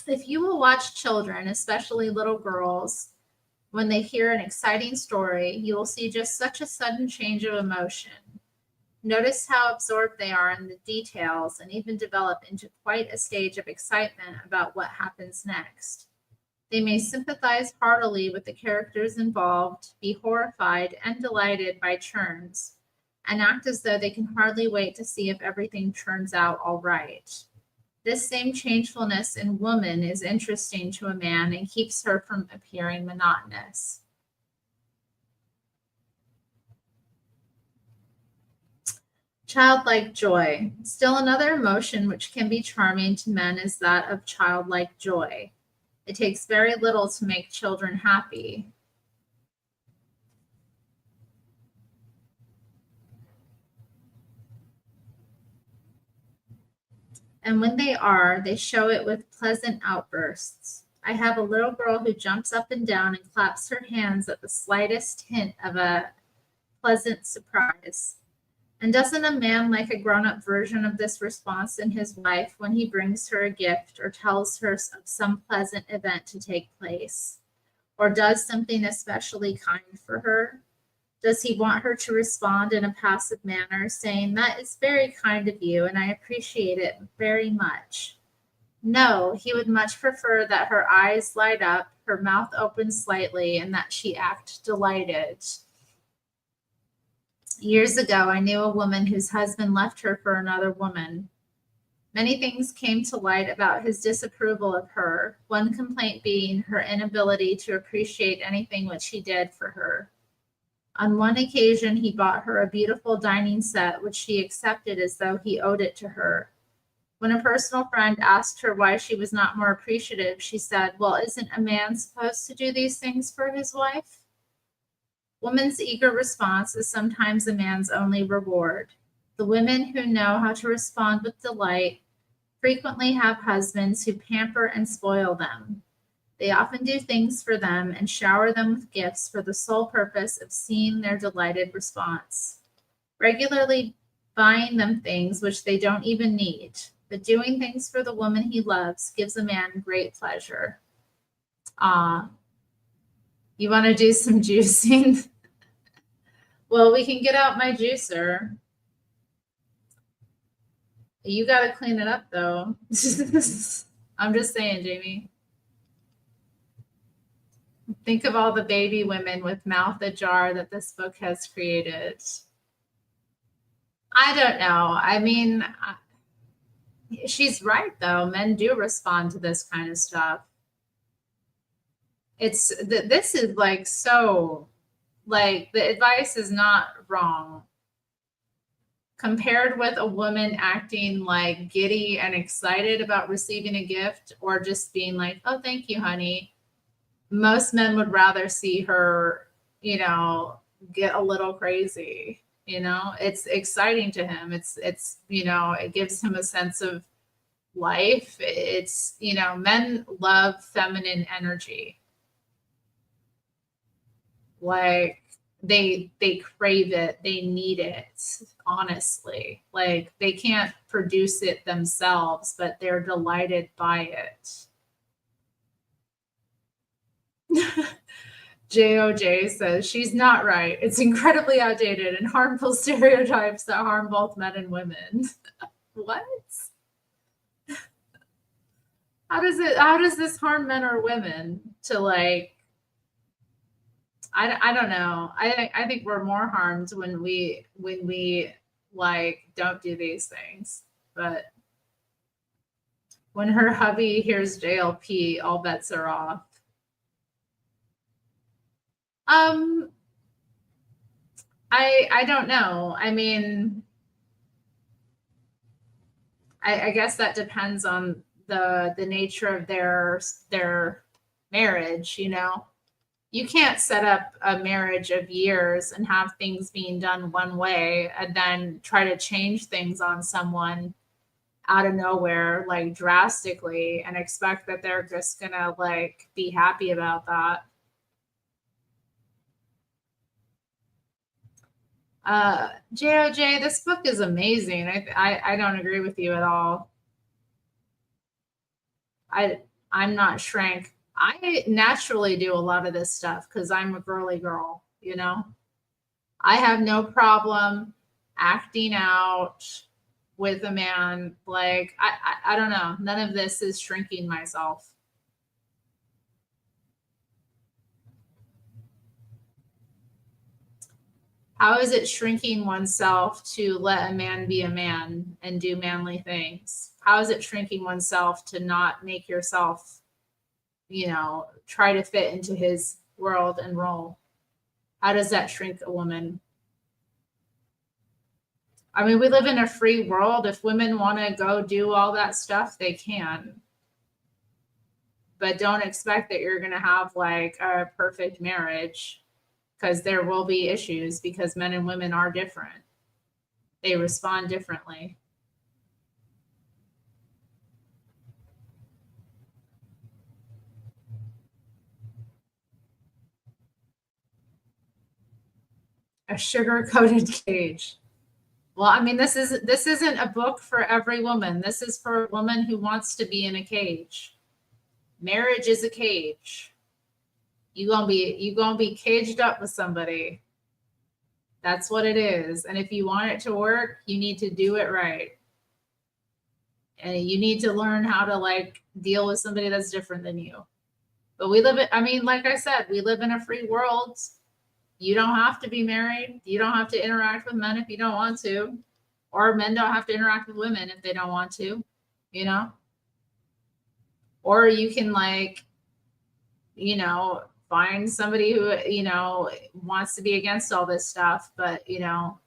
If you will watch children, especially little girls, when they hear an exciting story, you will see just such a sudden change of emotion. Notice how absorbed they are in the details and even develop into quite a stage of excitement about what happens next. They may sympathize heartily with the characters involved, be horrified and delighted by turns, and act as though they can hardly wait to see if everything turns out all right. This same changefulness in woman is interesting to a man and keeps her from appearing monotonous. Childlike joy. Still another emotion which can be charming to men is that of childlike joy. It takes very little to make children happy. And when they are, they show it with pleasant outbursts. I have a little girl who jumps up and down and claps her hands at the slightest hint of a pleasant surprise. And doesn't a man like a grown up version of this response in his wife when he brings her a gift or tells her of some pleasant event to take place, or does something especially kind for her? Does he want her to respond in a passive manner, saying, "That is very kind of you, and I appreciate it very much"? No, he would much prefer that her eyes light up, her mouth open slightly, and that she act delighted. Years ago, I knew a woman whose husband left her for another woman. Many things came to light about his disapproval of her, one complaint being her inability to appreciate anything which he did for her. On one occasion, he bought her a beautiful dining set, which she accepted as though he owed it to her. When a personal friend asked her why she was not more appreciative, she said, "Well, isn't a man supposed to do these things for his wife?" Woman's eager response is sometimes a man's only reward. The women who know how to respond with delight frequently have husbands who pamper and spoil them. They often do things for them and shower them with gifts for the sole purpose of seeing their delighted response, regularly buying them things which they don't even need. But doing things for the woman he loves gives a man great pleasure. You want to do some juicing? Well, we can get out my juicer. You got to clean it up, though. I'm just saying, Jamie. Think of all the baby women with mouth ajar that this book has created. I don't know. I mean, she's right, though. Men do respond to this kind of stuff. This is like so, like, the advice is not wrong. Compared with a woman acting like giddy and excited about receiving a gift or just being like, "Oh, thank you, honey." Most men would rather see her, get a little crazy. You know, it's exciting to him. It's you know, it gives him a sense of life. It's, you know, men love feminine energy. Like they crave it, they need it, honestly. Like they can't produce it themselves, but they're delighted by it. JOJ says she's not right. It's incredibly outdated and harmful stereotypes that harm both men and women. What? How does this harm men or women to like I don't know. I think we're more harmed when we like don't do these things. But when her hubby hears JLP, all bets are off. I don't know. I mean, I guess that depends on the nature of their marriage, you know. You can't set up a marriage of years and have things being done one way and then try to change things on someone out of nowhere, like drastically, and expect that they're just gonna like be happy about that. JOJ, this book is amazing. I don't agree with you at all. I'm not shrank. I naturally do a lot of this stuff because I'm a girly girl, you know. I have no problem acting out with a man. Like I don't know. None of this is shrinking myself. How is it shrinking oneself to let a man be a man and do manly things? How is it shrinking oneself to not make yourself, you know, try to fit into his world and role? How does that shrink a woman? I mean, we live in a free world. If women want to go do all that stuff, they can. But don't expect that you're going to have like a perfect marriage, because there will be issues because men and women are different. They respond differently. A sugar-coated cage. Well, I mean, this isn't a book for every woman. This is for a woman who wants to be in a cage. Marriage is a cage. You gonna be caged up with somebody. That's what it is. And if you want it to work, you need to do it right. And you need to learn how to like deal with somebody that's different than you. But I mean, like I said, we live in a free world. You don't have to be married. You don't have to interact with men if you don't want to. Or men don't have to interact with women if they don't want to, you know? Or you can like, you know, find somebody who, you know, wants to be against all this stuff. But, you know,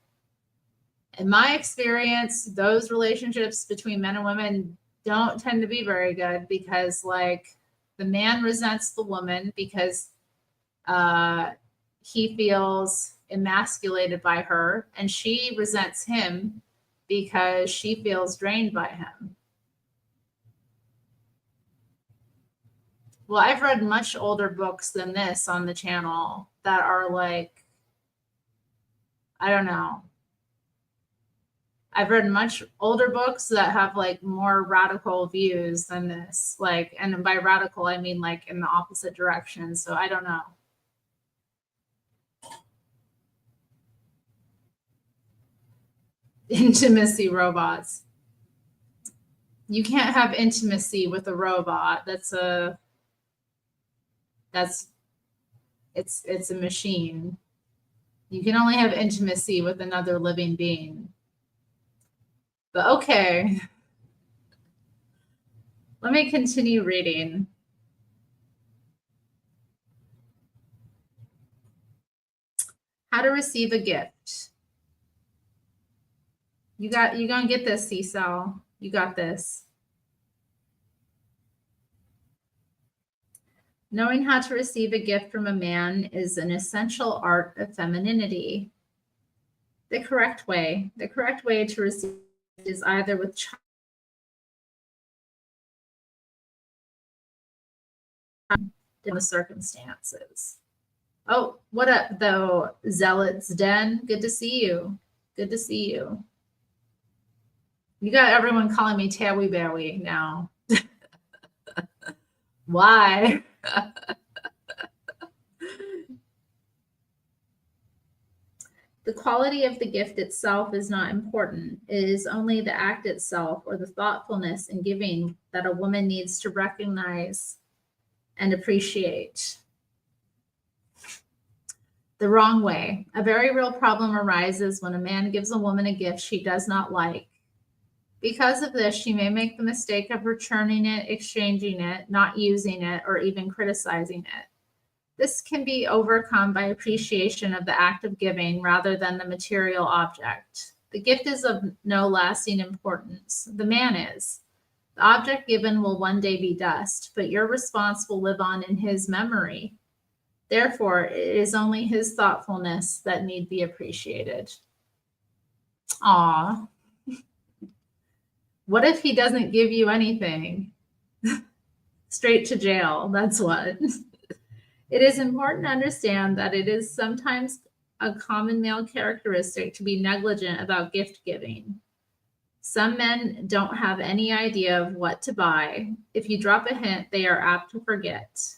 in my experience, those relationships between men and women don't tend to be very good because like the man resents the woman because he feels emasculated by her, and she resents him because she feels drained by him. Well, I've read much older books than this on the channel that are like, I don't know. I've read much older books that have like more radical views than this. Like, and by radical, I mean like in the opposite direction. So I don't know. Intimacy robots. You can't have intimacy with a robot. It's a machine. You can only have intimacy with another living being. But okay. Let me continue reading. How to receive a gift. You gonna get this, C-Cell. You got this. Knowing how to receive a gift from a man is an essential art of femininity. The correct way to receive is either with in the circumstances. Oh, what up, though, Zealot's Den? Good to see you. Good to see you. You got everyone calling me Tawi Bowie now. Why? The quality of the gift itself is not important. It is only the act itself or the thoughtfulness in giving that a woman needs to recognize and appreciate. The wrong way. A very real problem arises when a man gives a woman a gift she does not like. Because of this, she may make the mistake of returning it, exchanging it, not using it, or even criticizing it. This can be overcome by appreciation of the act of giving rather than the material object. The gift is of no lasting importance. The man is. The object given will one day be dust, but your response will live on in his memory. Therefore, it is only his thoughtfulness that need be appreciated. Aw. What if he doesn't give you anything? Straight to jail, that's what. It is important to understand that it is sometimes a common male characteristic to be negligent about gift giving. Some men don't have any idea of what to buy. If you drop a hint, they are apt to forget.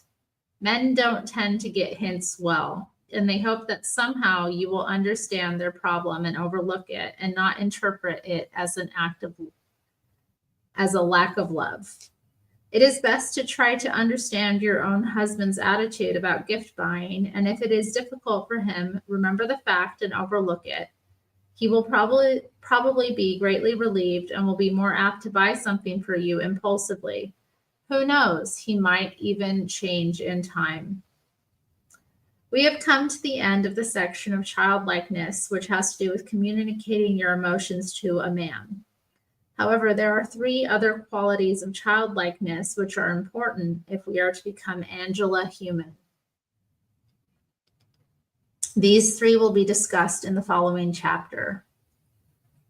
Men don't tend to get hints well, and they hope that somehow you will understand their problem and overlook it and not interpret it as a lack of love. It is best to try to understand your own husband's attitude about gift buying, and if it is difficult for him, remember the fact and overlook it. He will probably be greatly relieved and will be more apt to buy something for you impulsively. Who knows? He might even change in time. We have come to the end of the section of childlikeness, which has to do with communicating your emotions to a man. However, there are 3 other qualities of childlikeness which are important if we are to become Angela human. These 3 will be discussed in the following chapter.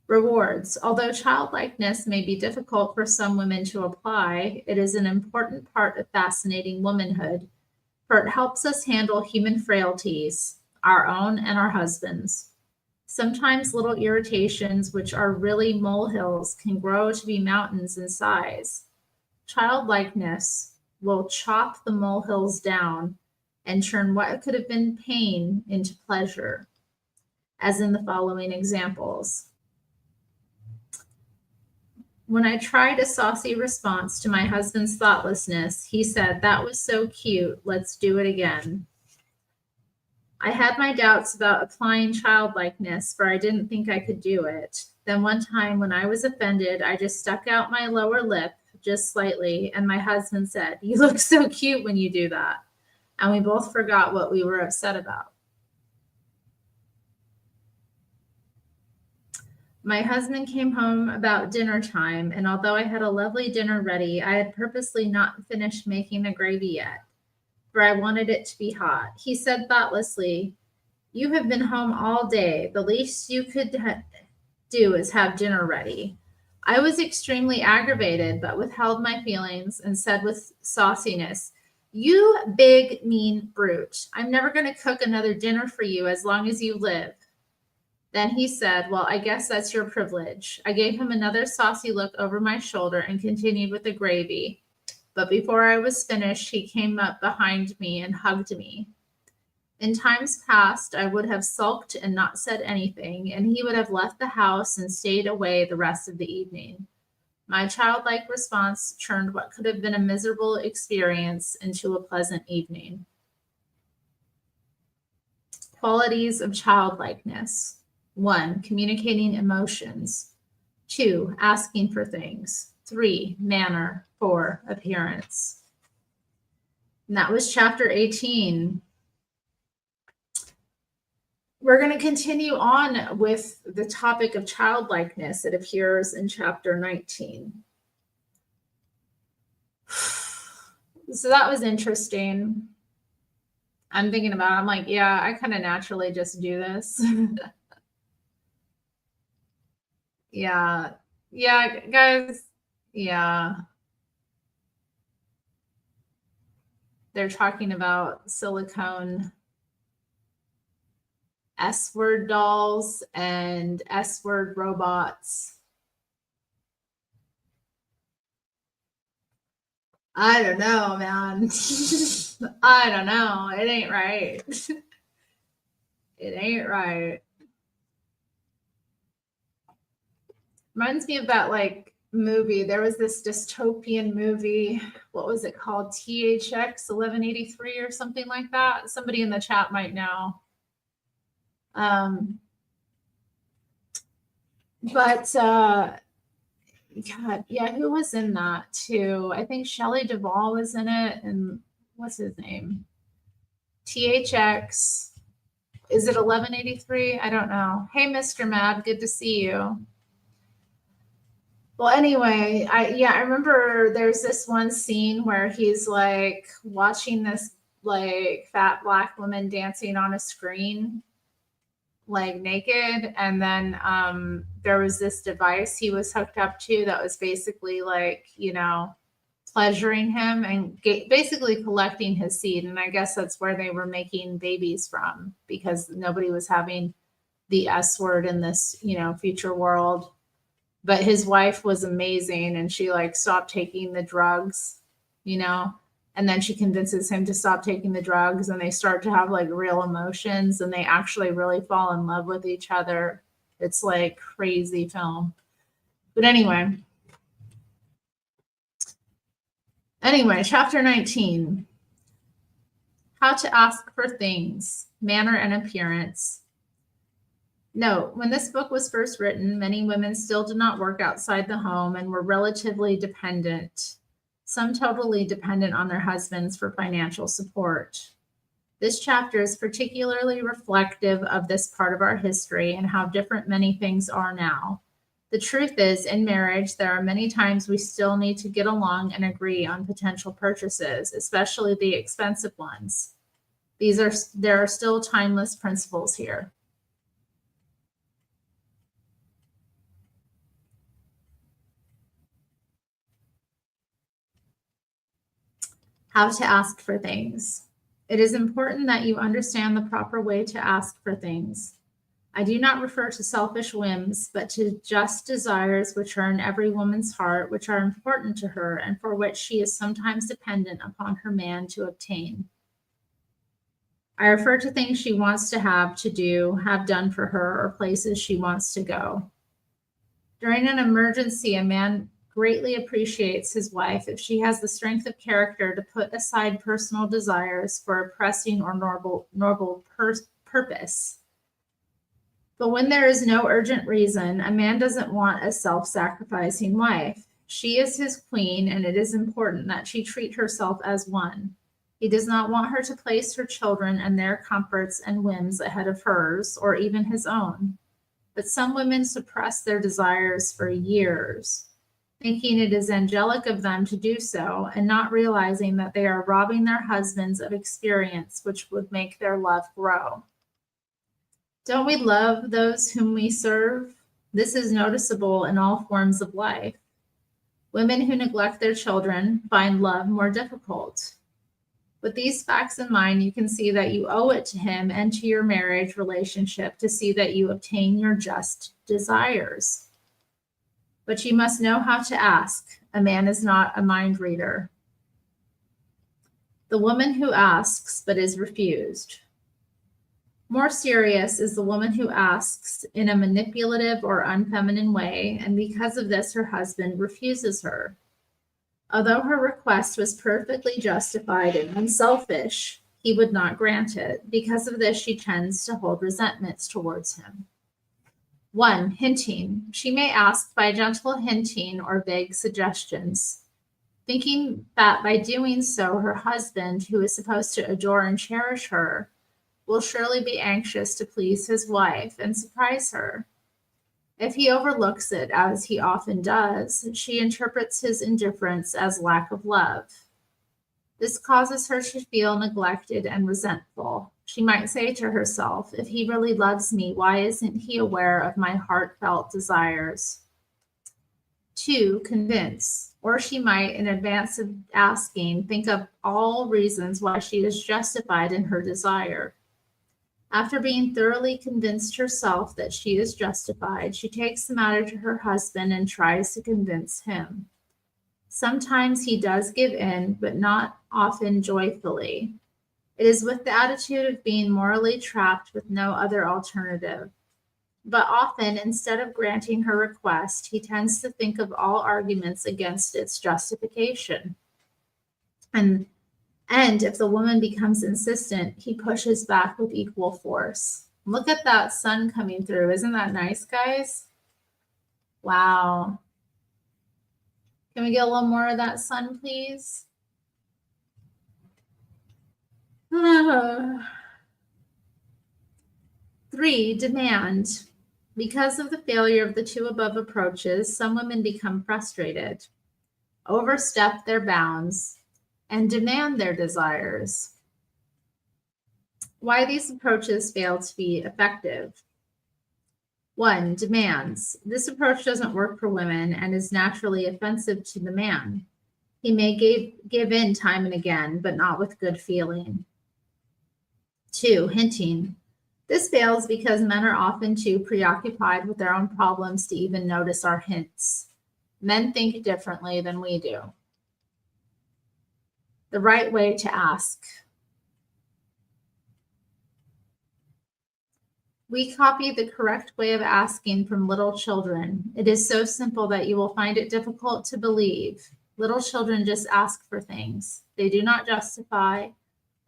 Rewards. Although childlikeness may be difficult for some women to apply, it is an important part of fascinating womanhood, for it helps us handle human frailties, our own and our husbands'. Sometimes little irritations, which are really molehills, can grow to be mountains in size. Childlikeness will chop the molehills down and turn what could have been pain into pleasure, as in the following examples. When I tried a saucy response to my husband's thoughtlessness, he said, "That was so cute, let's do it again." I had my doubts about applying childlikeness, for I didn't think I could do it. Then one time when I was offended, I just stuck out my lower lip just slightly, and my husband said, "You look so cute when you do that." And we both forgot what we were upset about. My husband came home about dinner time, and although I had a lovely dinner ready, I had purposely not finished making the gravy yet, for I wanted it to be hot. He said thoughtlessly, "You have been home all day. The least you could do is have dinner ready." I was extremely aggravated, but withheld my feelings and said with sauciness, "You big, mean brute. I'm never going to cook another dinner for you as long as you live." Then he said, "Well, I guess that's your privilege." I gave him another saucy look over my shoulder and continued with the gravy. But before I was finished, he came up behind me and hugged me. In times past, I would have sulked and not said anything, and he would have left the house and stayed away the rest of the evening. My childlike response turned what could have been a miserable experience into a pleasant evening. Qualities of childlikeness. 1. Communicating emotions. 2. Asking for things. 3. Manner. 4. Appearance. And that was chapter 18. We're going to continue on with the topic of childlikeness. It appears in chapter 19. So that was interesting. I'm thinking about it. I'm like, yeah, I kind of naturally just do this. Yeah. Yeah, guys. Yeah. They're talking about silicone S-word dolls and S-word robots. I don't know, man. I don't know. It ain't right. It ain't right. Reminds me of that like movie. There was this dystopian movie. What was it called? THX 1183 or something like that. Somebody in the chat might know. But God, yeah, who was in that too? I think Shelley Duvall was in it, and what's his name? THX. Is it 1183? I don't know. Hey, Mr. Mad, good to see you. Well, anyway, I remember there's this one scene where he's like watching this like fat black woman dancing on a screen, like naked, and then there was this device he was hooked up to that was basically like, you know, pleasuring him and basically collecting his seed. And I guess that's where they were making babies from, because nobody was having the S word in this, you know, future world. But his wife was amazing, and she like stopped taking the drugs, you know, and then she convinces him to stop taking the drugs, and they start to have like real emotions, and they actually really fall in love with each other. It's like crazy film. But anyway, chapter 19. How to ask for things, manner and appearance. Note, when this book was first written, many women still did not work outside the home and were relatively dependent, some totally dependent on their husbands for financial support. This chapter is particularly reflective of this part of our history and how different many things are now. The truth is, in marriage, there are many times we still need to get along and agree on potential purchases, especially the expensive ones. There are still timeless principles here. How to ask for things. It is important that you understand the proper way to ask for things. I do not refer to selfish whims, but to just desires which are in every woman's heart, which are important to her, and for which she is sometimes dependent upon her man to obtain. I refer to things she wants to do, have done for her, or places she wants to go. During an emergency, a man greatly appreciates his wife if she has the strength of character to put aside personal desires for a pressing or noble purpose. But when there is no urgent reason, a man doesn't want a self-sacrificing wife. She is his queen, and it is important that she treat herself as one. He does not want her to place her children and their comforts and whims ahead of hers, or even his own. But some women suppress their desires for years, thinking it is angelic of them to do so, and not realizing that they are robbing their husbands of experience which would make their love grow. Don't we love those whom we serve? This is noticeable in all forms of life. Women who neglect their children find love more difficult. With these facts in mind, you can see that you owe it to him and to your marriage relationship to see that you obtain your just desires. But you must know how to ask. A man is not a mind reader. The woman who asks but is refused. More serious is the woman who asks in a manipulative or unfeminine way, and because of this, her husband refuses her. Although her request was perfectly justified and unselfish, he would not grant it. Because of this, she tends to hold resentments towards him. 1. Hinting. She may ask by gentle hinting or vague suggestions, thinking that by doing so, her husband, who is supposed to adore and cherish her, will surely be anxious to please his wife and surprise her. If he overlooks it, as he often does, she interprets his indifference as lack of love. This causes her to feel neglected and resentful. She might say to herself, if he really loves me, why isn't he aware of my heartfelt desires? 2, convince. Or she might, in advance of asking, think of all reasons why she is justified in her desire. After being thoroughly convinced herself that she is justified, she takes the matter to her husband and tries to convince him. Sometimes he does give in, but not often joyfully. It is with the attitude of being morally trapped with no other alternative. But often, instead of granting her request, he tends to think of all arguments against its justification. And if the woman becomes insistent, he pushes back with equal force. Look at that sun coming through. Isn't that nice, guys? Wow. Can we get a little more of that sun, please? 3, demand. Because of the failure of the 2 above approaches, some women become frustrated, overstep their bounds, and demand their desires. Why these approaches fail to be effective. 1, demands. This approach doesn't work for women and is naturally offensive to the man. He may give in time and again, but not with good feeling. 2, hinting. This fails because men are often too preoccupied with their own problems to even notice our hints. Men think differently than we do. The right way to ask. We copy the correct way of asking from little children. It is so simple that you will find it difficult to believe. Little children just ask for things. They do not justify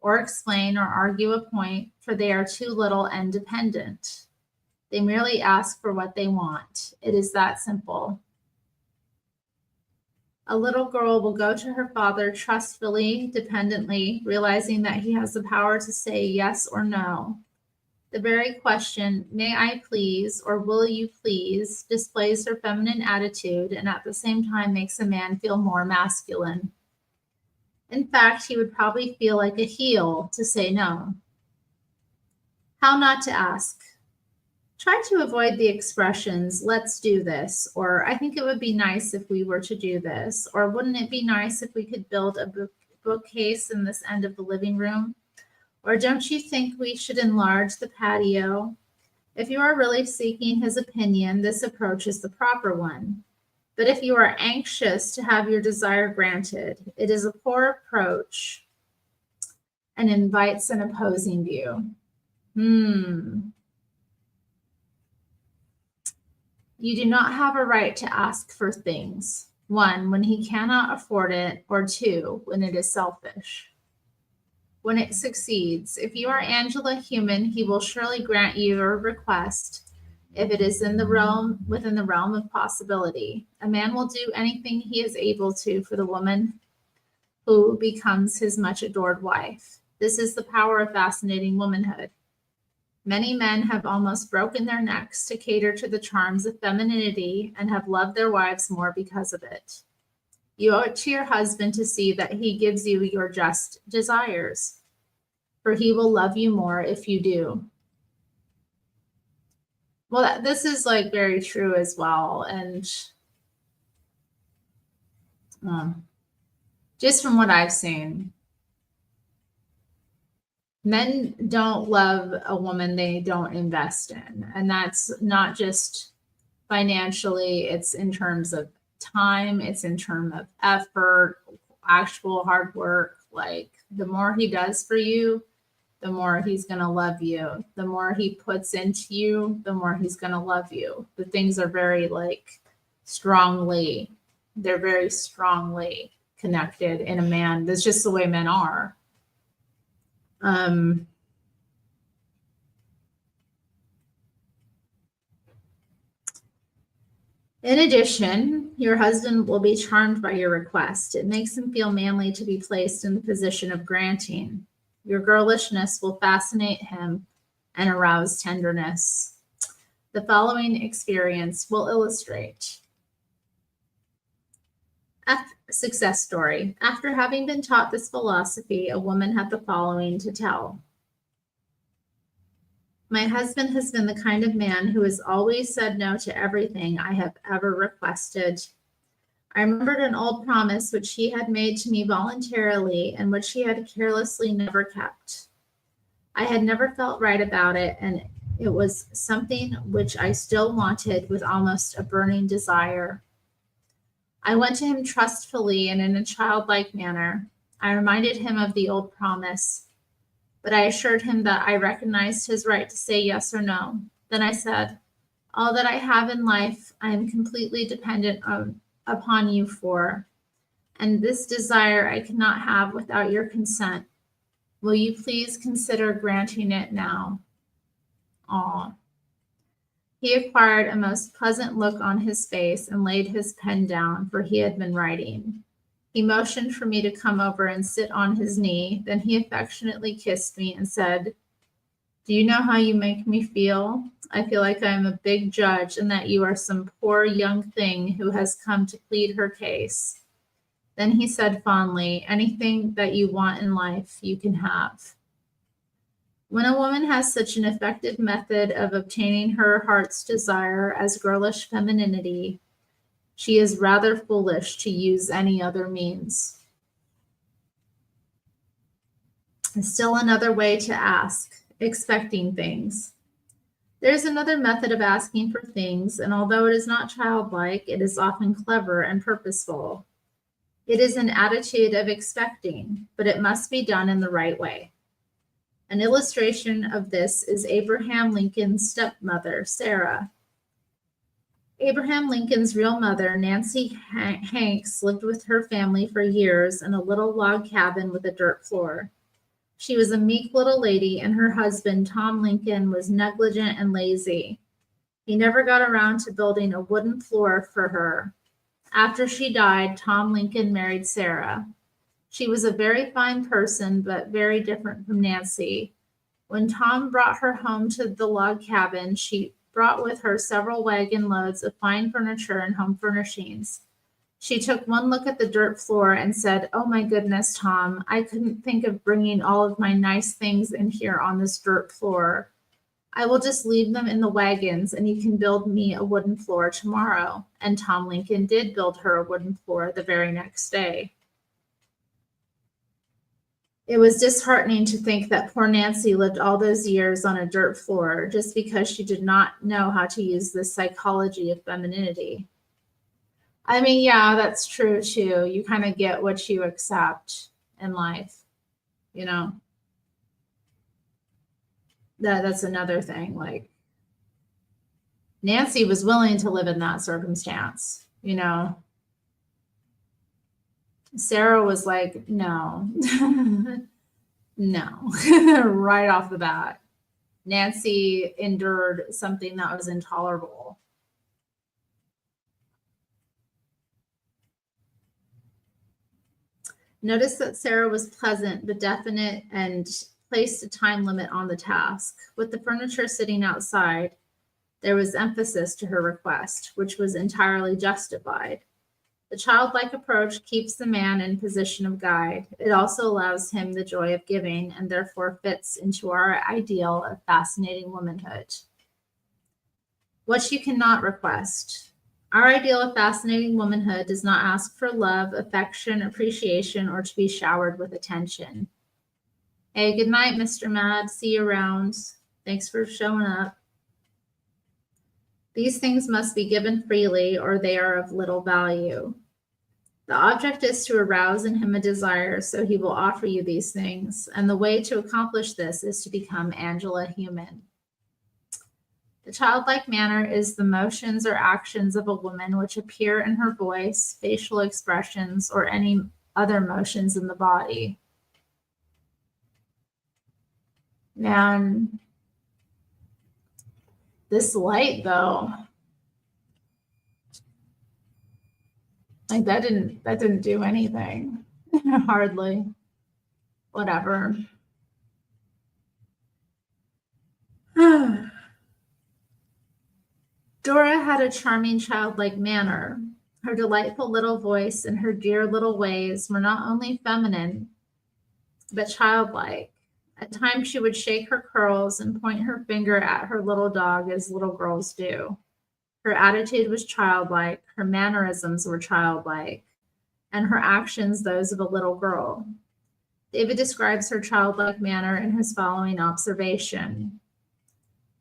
or explain or argue a point, for they are too little and dependent. They merely ask for what they want. It is that simple. A little girl will go to her father trustfully, dependently, realizing that he has the power to say yes or no. The very question, may I please, or will you please, displays her feminine attitude and at the same time makes a man feel more masculine. In fact, he would probably feel like a heel to say no. How not to ask. Try to avoid the expressions, let's do this, or I think it would be nice if we were to do this, or wouldn't it be nice if we could build a bookcase in this end of the living room? Or don't you think we should enlarge the patio? If you are really seeking his opinion, this approach is the proper one. But if you are anxious to have your desire granted, it is a poor approach and invites an opposing view. You do not have a right to ask for things. 1, when he cannot afford it, or 2, when it is selfish. When it succeeds, if you are Angela Human, he will surely grant you your request if it is within the realm of possibility. A man will do anything he is able to for the woman who becomes his much adored wife. This is the power of fascinating womanhood. Many men have almost broken their necks to cater to the charms of femininity and have loved their wives more because of it. You owe it to your husband to see that he gives you your just desires, for he will love you more if you do. Well, this is like very true as well. And just from what I've seen, men don't love a woman they don't invest in. And that's not just financially, it's in terms of time, it's in terms of effort, actual hard work. Like the more he does for you, the more he's going to love you. The more he puts into you, the more he's going to love you. The things are very they're very strongly connected in a man. That's just the way men are. In addition, your husband will be charmed by your request. It makes him feel manly to be placed in the position of granting. Your girlishness will fascinate him and arouse tenderness. The following experience will illustrate. Success story. After having been taught this philosophy, a woman had the following to tell. My husband has been the kind of man who has always said no to everything I have ever requested. I remembered an old promise which he had made to me voluntarily and which he had carelessly never kept. I had never felt right about it, and it was something which I still wanted with almost a burning desire. I went to him trustfully and in a childlike manner. I reminded him of the old promise, but I assured him that I recognized his right to say yes or no. Then I said, all that I have in life, I am completely dependent upon you for, and this desire I cannot have without your consent. Will you please consider granting it now? Aw. He acquired a most pleasant look on his face and laid his pen down, for he had been writing. He motioned for me to come over and sit on his knee. Then he affectionately kissed me and said, do you know how you make me feel? I feel like I am a big judge and that you are some poor young thing who has come to plead her case. Then he said fondly, anything that you want in life, you can have. When a woman has such an effective method of obtaining her heart's desire as girlish femininity, she is rather foolish to use any other means. Still another way to ask, expecting things. There is another method of asking for things, and although it is not childlike, it is often clever and purposeful. It is an attitude of expecting, but it must be done in the right way. An illustration of this is Abraham Lincoln's stepmother, Sarah. Abraham Lincoln's real mother, Nancy Hanks, lived with her family for years in a little log cabin with a dirt floor. She was a meek little lady, and her husband, Tom Lincoln, was negligent and lazy. He never got around to building a wooden floor for her. After she died, Tom Lincoln married Sarah. She was a very fine person, but very different from Nancy. When Tom brought her home to the log cabin, she brought with her several wagon loads of fine furniture and home furnishings. She took one look at the dirt floor and said, oh my goodness, Tom, I couldn't think of bringing all of my nice things in here on this dirt floor. I will just leave them in the wagons and you can build me a wooden floor tomorrow. And Tom Lincoln did build her a wooden floor the very next day. It was disheartening to think that poor Nancy lived all those years on a dirt floor just because she did not know how to use the psychology of femininity. I mean, yeah, that's true too. You kind of get what you accept in life, you know. That's another thing. Like, Nancy was willing to live in that circumstance, you know. Sarah was like, no, no, right off the bat. Nancy endured something that was intolerable. Notice that Sarah was pleasant but definite and placed a time limit on the task. With the furniture sitting outside, there was emphasis to her request, which was entirely justified. The childlike approach keeps the man in position of guide. It also allows him the joy of giving and therefore fits into our ideal of fascinating womanhood. What you cannot request. Our ideal of fascinating womanhood does not ask for love, affection, appreciation, or to be showered with attention. Hey, good night, Mr. Mad. See you around. Thanks for showing up. These things must be given freely or they are of little value. The object is to arouse in him a desire, so he will offer you these things, and the way to accomplish this is to become Angela human. The childlike manner is the motions or actions of a woman which appear in her voice, facial expressions, or any other motions in the body. Man, this light though, like that didn't do anything. Hardly. Whatever. Dora had a charming childlike manner. Her delightful little voice and her dear little ways were not only feminine, but childlike. At times she would shake her curls and point her finger at her little dog as little girls do. Her attitude was childlike, her mannerisms were childlike, and her actions those of a little girl. David describes her childlike manner in his following observation.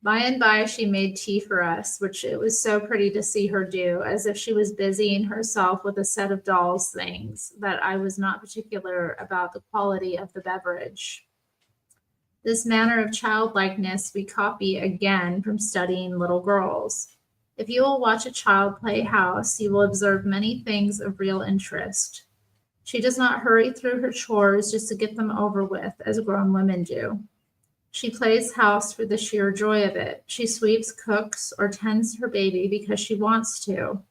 By and by she made tea for us, which it was so pretty to see her do, as if she was busying herself with a set of dolls' things, that I was not particular about the quality of the beverage. This manner of childlikeness we copy again from studying little girls. If you will watch a child play house, you will observe many things of real interest. She does not hurry through her chores just to get them over with, as grown women do. She plays house for the sheer joy of it. She sweeps, cooks, or tends her baby because she wants to.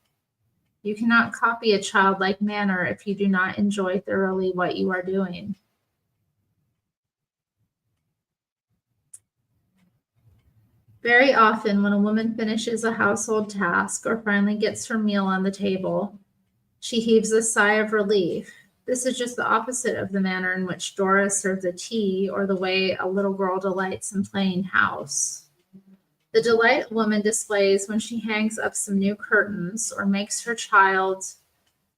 You cannot copy a childlike manner if you do not enjoy thoroughly what you are doing. Very often, when a woman finishes a household task or finally gets her meal on the table, she heaves a sigh of relief. This is just the opposite of the manner in which Dora serves the tea or the way a little girl delights in playing house. The delight a woman displays when she hangs up some new curtains or makes her child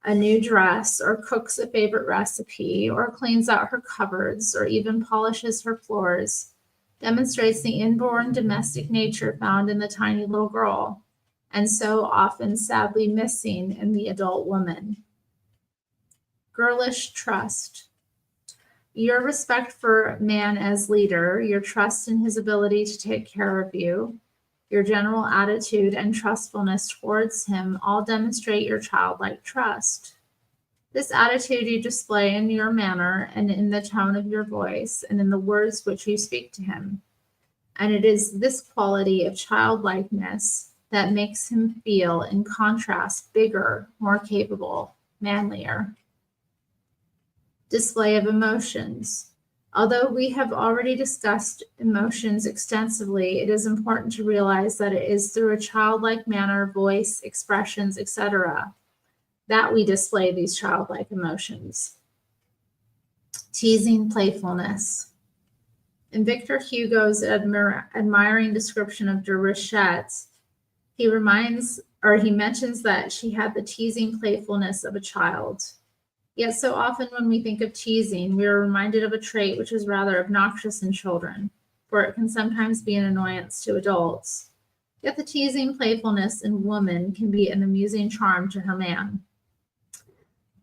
a new dress or cooks a favorite recipe or cleans out her cupboards or even polishes her floors demonstrates the inborn domestic nature found in the tiny little girl, and so often sadly missing in the adult woman. Girlish trust. Your respect for man as leader, your trust in his ability to take care of you, your general attitude and trustfulness towards him all demonstrate your childlike trust. This attitude you display in your manner and in the tone of your voice and in the words which you speak to him. And it is this quality of childlikeness that makes him feel, in contrast, bigger, more capable, manlier. Display of emotions. Although we have already discussed emotions extensively, it is important to realize that it is through a childlike manner, voice, expressions, etc., that we display these childlike emotions. Teasing playfulness. In Victor Hugo's admiring description of Déruchette, he mentions that she had the teasing playfulness of a child. Yet so often when we think of teasing, we are reminded of a trait which is rather obnoxious in children, for it can sometimes be an annoyance to adults. Yet the teasing playfulness in woman can be an amusing charm to her man.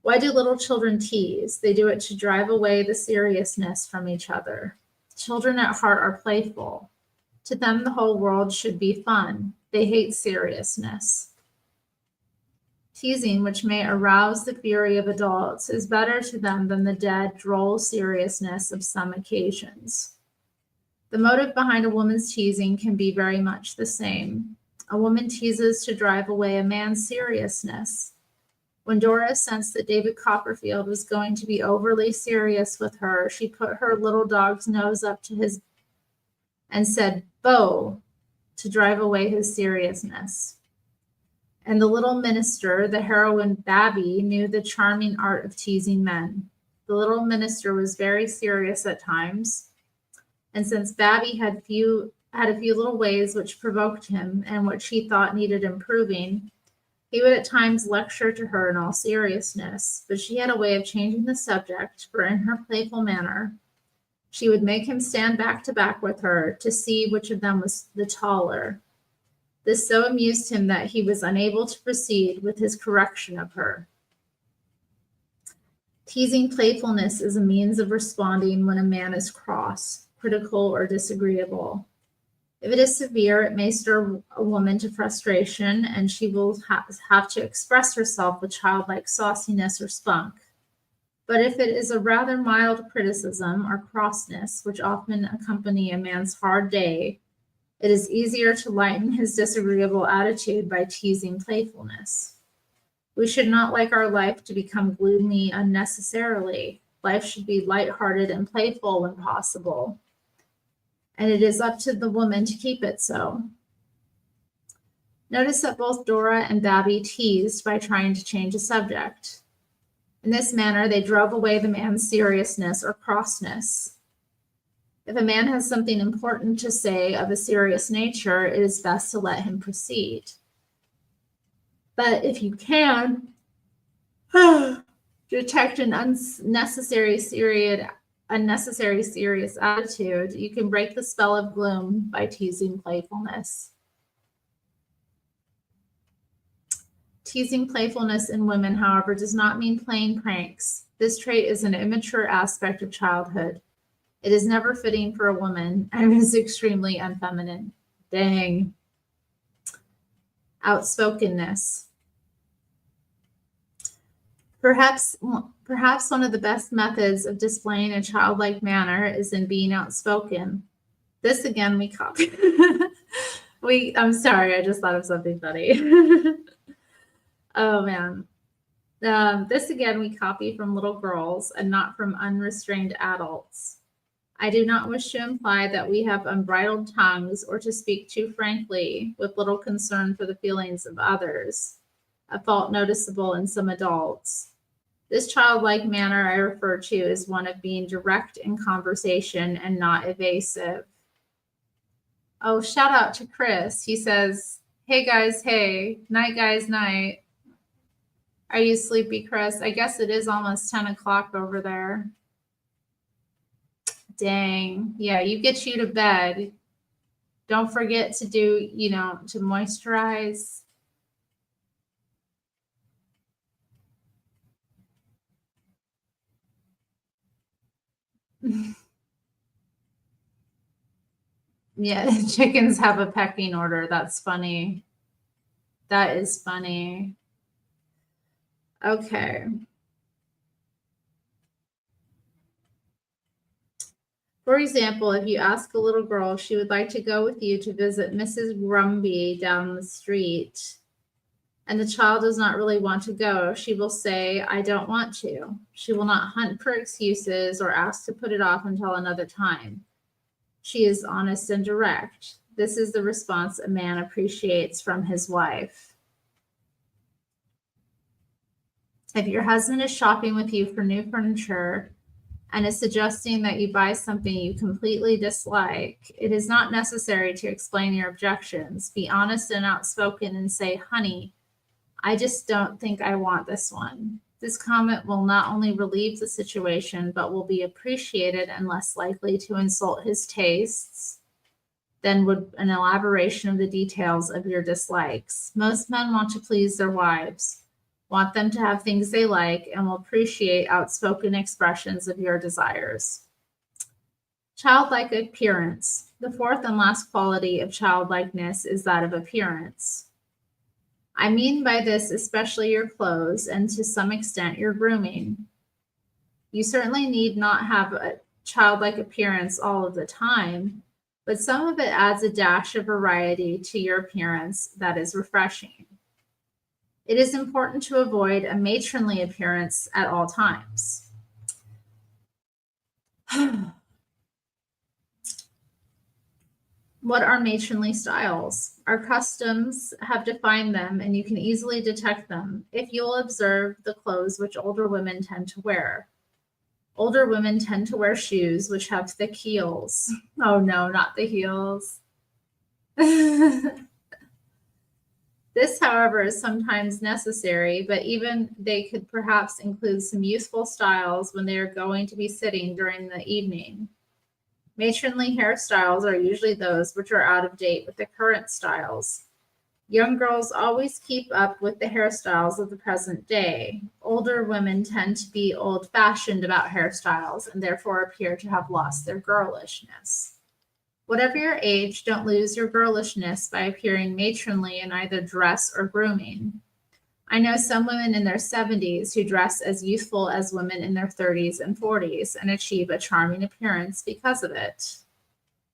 Why do little children tease? They do it to drive away the seriousness from each other. Children at heart are playful. To them, the whole world should be fun. They hate seriousness. Teasing, which may arouse the fury of adults, is better to them than the dead, droll seriousness of some occasions. The motive behind a woman's teasing can be very much the same. A woman teases to drive away a man's seriousness. When Dora sensed that David Copperfield was going to be overly serious with her, she put her little dog's nose up to his and said, "Bo," to drive away his seriousness. And the little minister, the heroine Babby, knew the charming art of teasing men. The little minister was very serious at times, and since Babby had a few little ways which provoked him and which he thought needed improving, he would at times lecture to her in all seriousness, but she had a way of changing the subject, for in her playful manner, she would make him stand back to back with her to see which of them was the taller. This so amused him that he was unable to proceed with his correction of her. Teasing playfulness is a means of responding when a man is cross, critical, or disagreeable. If it is severe, it may stir a woman to frustration, and she will have to express herself with childlike sauciness or spunk. But if it is a rather mild criticism or crossness, which often accompany a man's hard day, it is easier to lighten his disagreeable attitude by teasing playfulness. We should not like our life to become gloomy unnecessarily. Life should be lighthearted and playful when possible, and it is up to the woman to keep it so. Notice that both Dora and Babby teased by trying to change the subject. In this manner, they drove away the man's seriousness or crossness. If a man has something important to say of a serious nature, it is best to let him proceed. But if you can detect an unnecessary serious attitude, you can break the spell of gloom by teasing playfulness. Teasing playfulness in women, however, does not mean playing pranks. This trait is an immature aspect of childhood. It is never fitting for a woman and is extremely unfeminine. Dang. Outspokenness. Perhaps one of the best methods of displaying a childlike manner is in being outspoken. This again we copy. I'm sorry, I just thought of something funny. Oh man. This again we copy from little girls and not from unrestrained adults. I do not wish to imply that we have unbridled tongues or to speak too frankly with little concern for the feelings of others, a fault noticeable in some adults. This childlike manner I refer to is one of being direct in conversation and not evasive. Oh, shout out to Chris. He says, hey guys, hey, night guys, night. Are you sleepy, Chris? I guess it is almost 10 o'clock over there. Dang. Yeah, you get you to bed. Don't forget to do, to moisturize. Yeah, chickens have a pecking order. That's funny. That is funny. Okay. For example, if you ask a little girl if she would like to go with you to visit Mrs. Grumby down the street, and the child does not really want to go, she will say, I don't want to. She will not hunt for excuses or ask to put it off until another time. She is honest and direct. This is the response a man appreciates from his wife. If your husband is shopping with you for new furniture and is suggesting that you buy something you completely dislike, it is not necessary to explain your objections. Be honest and outspoken and say, honey, I just don't think I want this one. This comment will not only relieve the situation, but will be appreciated and less likely to insult his tastes than would an elaboration of the details of your dislikes. Most men want to please their wives, want them to have things they like, and will appreciate outspoken expressions of your desires. Childlike appearance. The fourth and last quality of childlikeness is that of appearance. I mean by this especially your clothes and to some extent your grooming. You certainly need not have a childlike appearance all of the time, but some of it adds a dash of variety to your appearance that is refreshing. It is important to avoid a matronly appearance at all times. What are matronly styles? Our customs have defined them, and you can easily detect them if you'll observe the clothes which older women tend to wear. Older women tend to wear shoes which have thick heels. Oh no, not the heels. This, however, is sometimes necessary, but even they could perhaps include some useful styles when they are going to be sitting during the evening. Matronly hairstyles are usually those which are out of date with the current styles. Young girls always keep up with the hairstyles of the present day. Older women tend to be old-fashioned about hairstyles and therefore appear to have lost their girlishness. Whatever your age, don't lose your girlishness by appearing matronly in either dress or grooming. I know some women in their 70s who dress as youthful as women in their 30s and 40s and achieve a charming appearance because of it.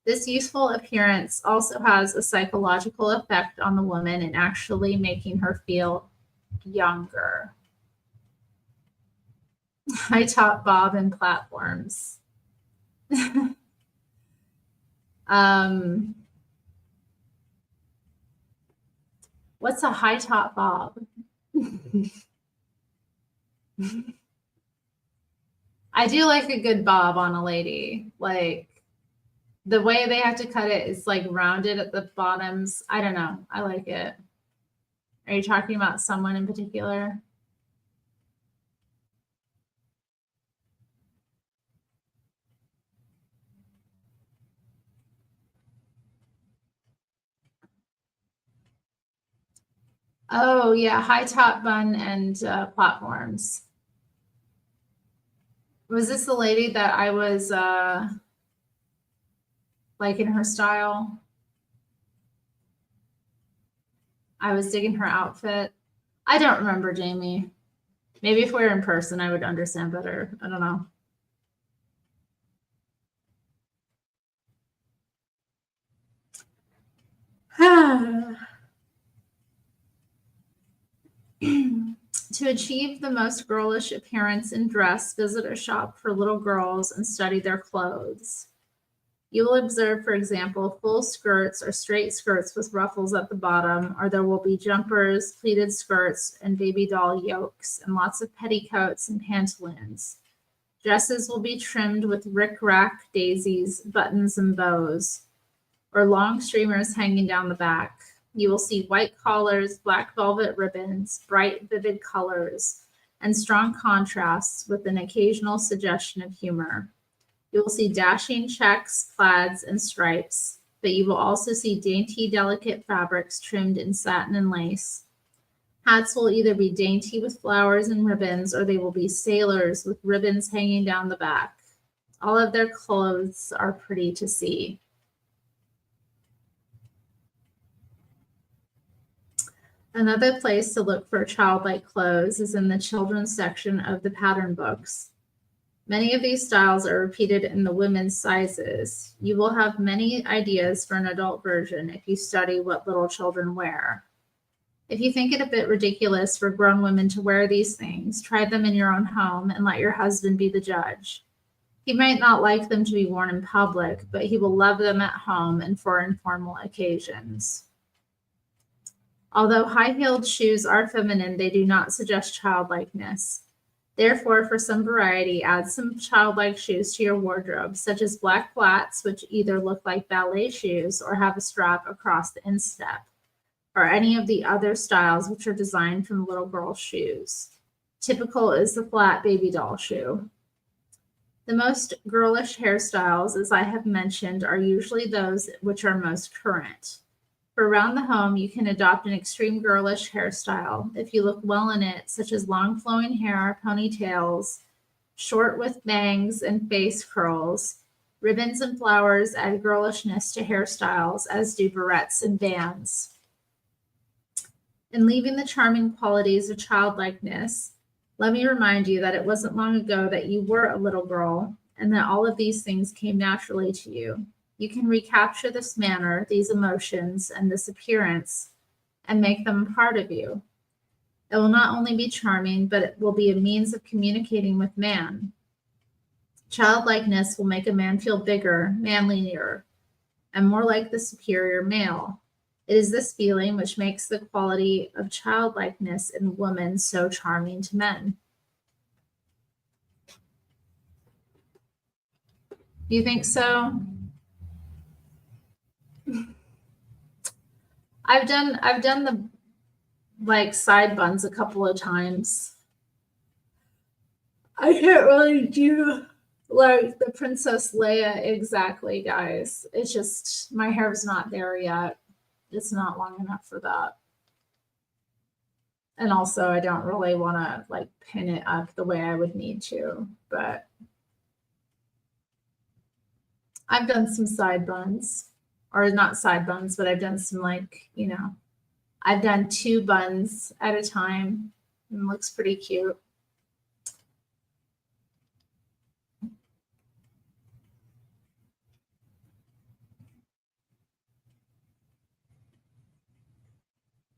This youthful appearance also has a psychological effect on the woman in actually making her feel younger. High top bob and platforms. What's a high top bob? I do like a good bob on a lady. Like, The way they have to cut it is like rounded at the bottoms. I don't know. I like it. Are you talking about someone in particular? Oh, yeah. High top bun and platforms. Was this the lady that I was liking her style? I was digging her outfit. I don't remember, Jamie. Maybe if we were in person, I would understand better. I don't know. To achieve the most girlish appearance in dress, visit a shop for little girls and study their clothes. You will observe, for example, full skirts or straight skirts with ruffles at the bottom, or there will be jumpers, pleated skirts, and baby doll yokes, and lots of petticoats and pantaloons. Dresses will be trimmed with rick-rack daisies, buttons, and bows, or long streamers hanging down the back. You will see white collars, black velvet ribbons, bright, vivid colors, and strong contrasts with an occasional suggestion of humor. You will see dashing checks, plaids, and stripes, but you will also see dainty, delicate fabrics trimmed in satin and lace. Hats will either be dainty with flowers and ribbons, or they will be sailors with ribbons hanging down the back. All of their clothes are pretty to see. Another place to look for childlike clothes is in the children's section of the pattern books. Many of these styles are repeated in the women's sizes. You will have many ideas for an adult version if you study what little children wear. If you think it a bit ridiculous for grown women to wear these things, try them in your own home and let your husband be the judge. He might not like them to be worn in public, but he will love them at home and for informal occasions. Although high-heeled shoes are feminine, they do not suggest childlikeness. Therefore, for some variety, add some childlike shoes to your wardrobe, such as black flats, which either look like ballet shoes or have a strap across the instep, or any of the other styles which are designed from little girl shoes. Typical is the flat baby doll shoe. The most girlish hairstyles, as I have mentioned, are usually those which are most current. For around the home, you can adopt an extreme girlish hairstyle if you look well in it, such as long flowing hair, ponytails, short with bangs and face curls. Ribbons and flowers add girlishness to hairstyles, as do barrettes and bands. In leaving the charming qualities of childlikeness, let me remind you that it wasn't long ago that you were a little girl and that all of these things came naturally to you. You can recapture this manner, these emotions, and this appearance and make them a part of you. It will not only be charming, but it will be a means of communicating with man. Childlikeness will make a man feel bigger, manlier, and more like the superior male. It is this feeling which makes the quality of childlikeness in women so charming to men. You think so? I've done the like side buns a couple of times. I can't really do like the Princess Leia exactly, guys. It's just my hair's not there yet. It's not long enough for that. And also I don't really want to like pin it up the way I would need to, but I've done some side buns, or not side buns, but I've done some like, I've done 2 buns at a time, and it looks pretty cute.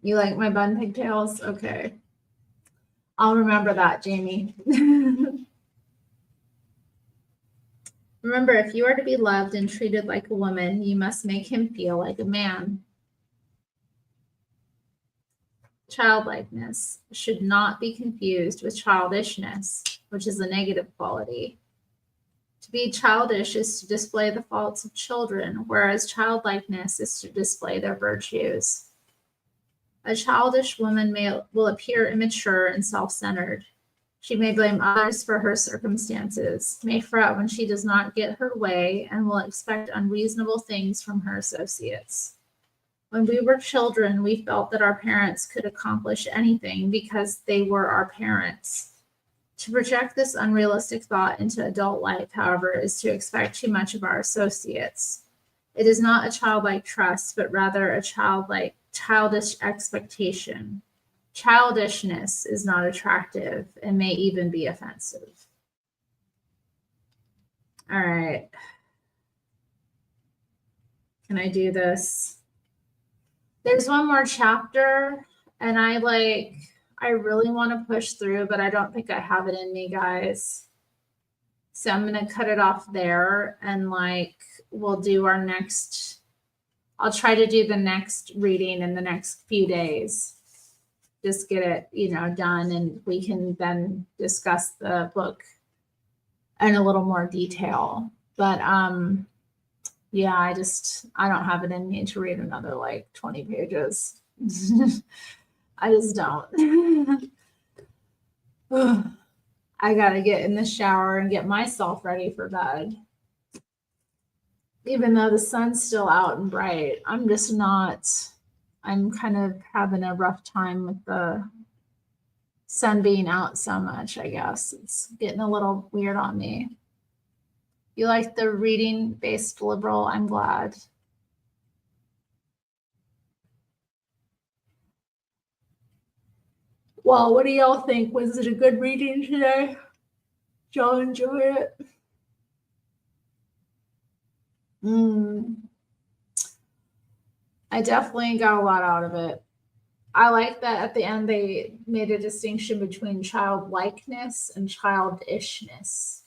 You like my bun pigtails? Okay. I'll remember that, Jamie. Remember, if you are to be loved and treated like a woman, you must make him feel like a man. Childlikeness should not be confused with childishness, which is a negative quality. To be childish is to display the faults of children, whereas childlikeness is to display their virtues. A childish woman will appear immature and self-centered. She may blame others for her circumstances, may fret when she does not get her way, and will expect unreasonable things from her associates. When we were children, we felt that our parents could accomplish anything because they were our parents. To project this unrealistic thought into adult life, however, is to expect too much of our associates. It is not a childlike trust, but rather a childish expectation. Childishness is not attractive and may even be offensive. All right. Can I do this? There's one more chapter, and I really want to push through, but I don't think I have it in me, guys. So I'm going to cut it off there, and we'll do our next, I'll try to do the next reading in the next few days. Just get it, done, and we can then discuss the book in a little more detail. But yeah, I don't have it in me to read another 20 pages. I just don't. I gotta get in the shower and get myself ready for bed. Even though the sun's still out and bright, I'm just not. I'm kind of having a rough time with the sun being out so much, I guess. It's getting a little weird on me. You like the reading-based liberal? I'm glad. Well, what do y'all think? Was it a good reading today? Did y'all enjoy it? I definitely got a lot out of it. I like that at the end they made a distinction between childlikeness and childishness.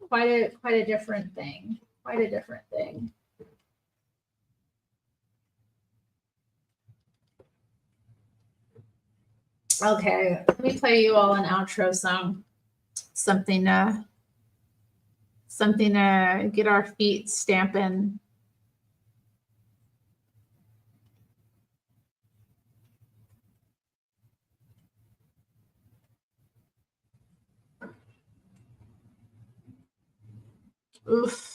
Quite a different thing. Quite a different thing. Okay, let me play you all an outro song. Something to get our feet stamping. Oof.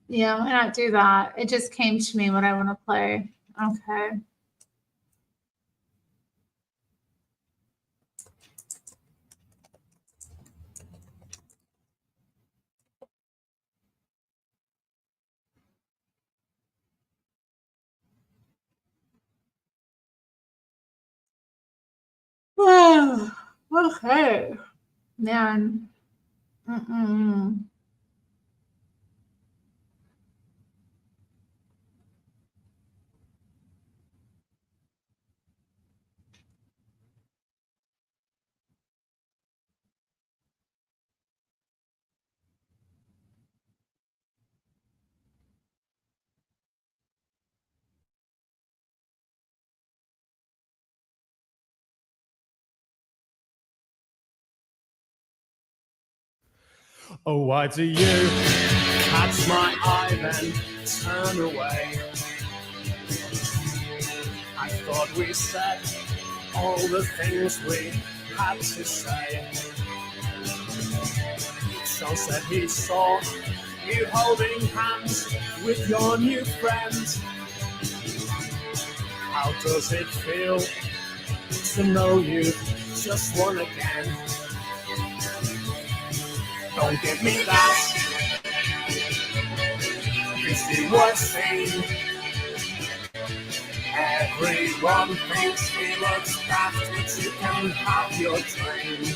Yeah, why not do that? It just came to me what I want to play. Okay. Okay. Man. Oh, why do you catch my eye then turn away? I thought we said all the things we had to say. Sean said he saw you holding hands with your new friend. How does it feel to know you just won again? Don't give me that, 'cause the worst thing. Everyone thinks he looks daft, but you can have your dream.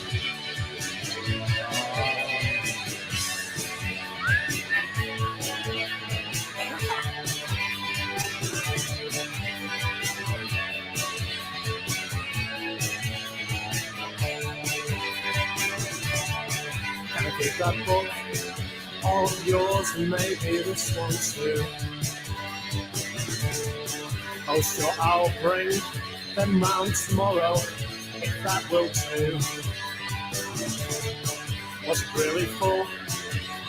Can I keep that book of yours and maybe this one too? Oh, sure, I'll bring them round tomorrow, if that will do. Was it really full?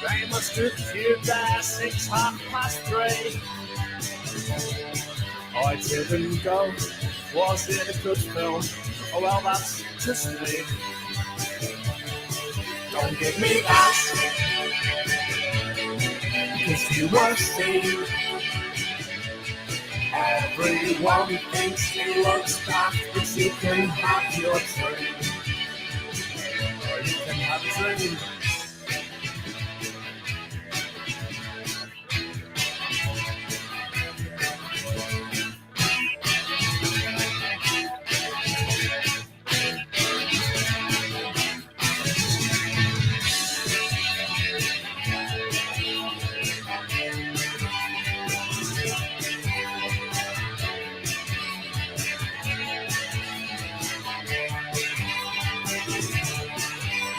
They must have queued there 3:30. Oh, I didn't go. Was it a good film? Oh, well, that's just me. Don't give me that, 'cause you won't see. Everyone thinks he looks daft, but you can have your dream. Or you can have a dream.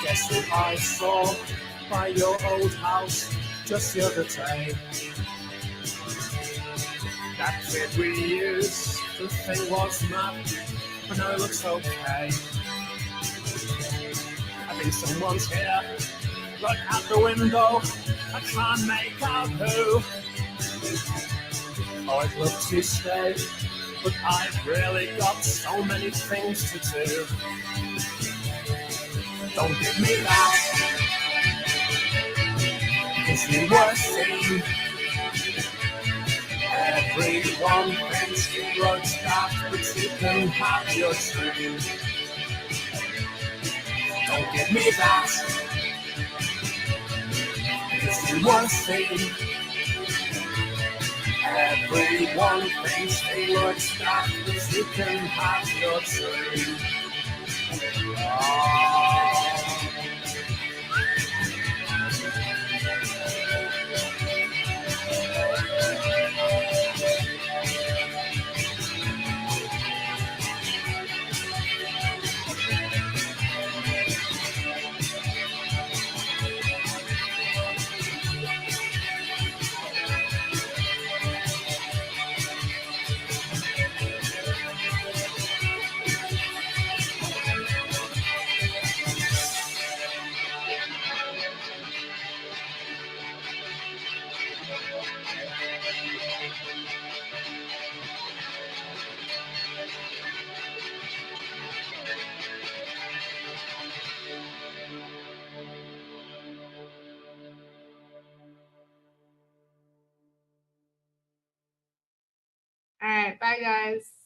Guess who I saw by your old house just the other day? That kid we used to think was mad, but now it looks okay. I think someone's here. Look out the window, I can't make out who. Oh, I'd love to stay, but I've really got so many things to do. Don't give me that, 'cause you were seen. Everyone thinks he looks daft, but you can have your dream. Don't give me that, 'cause you were seen. Everyone thinks he looks daft, but you can have your dream. All right, bye guys.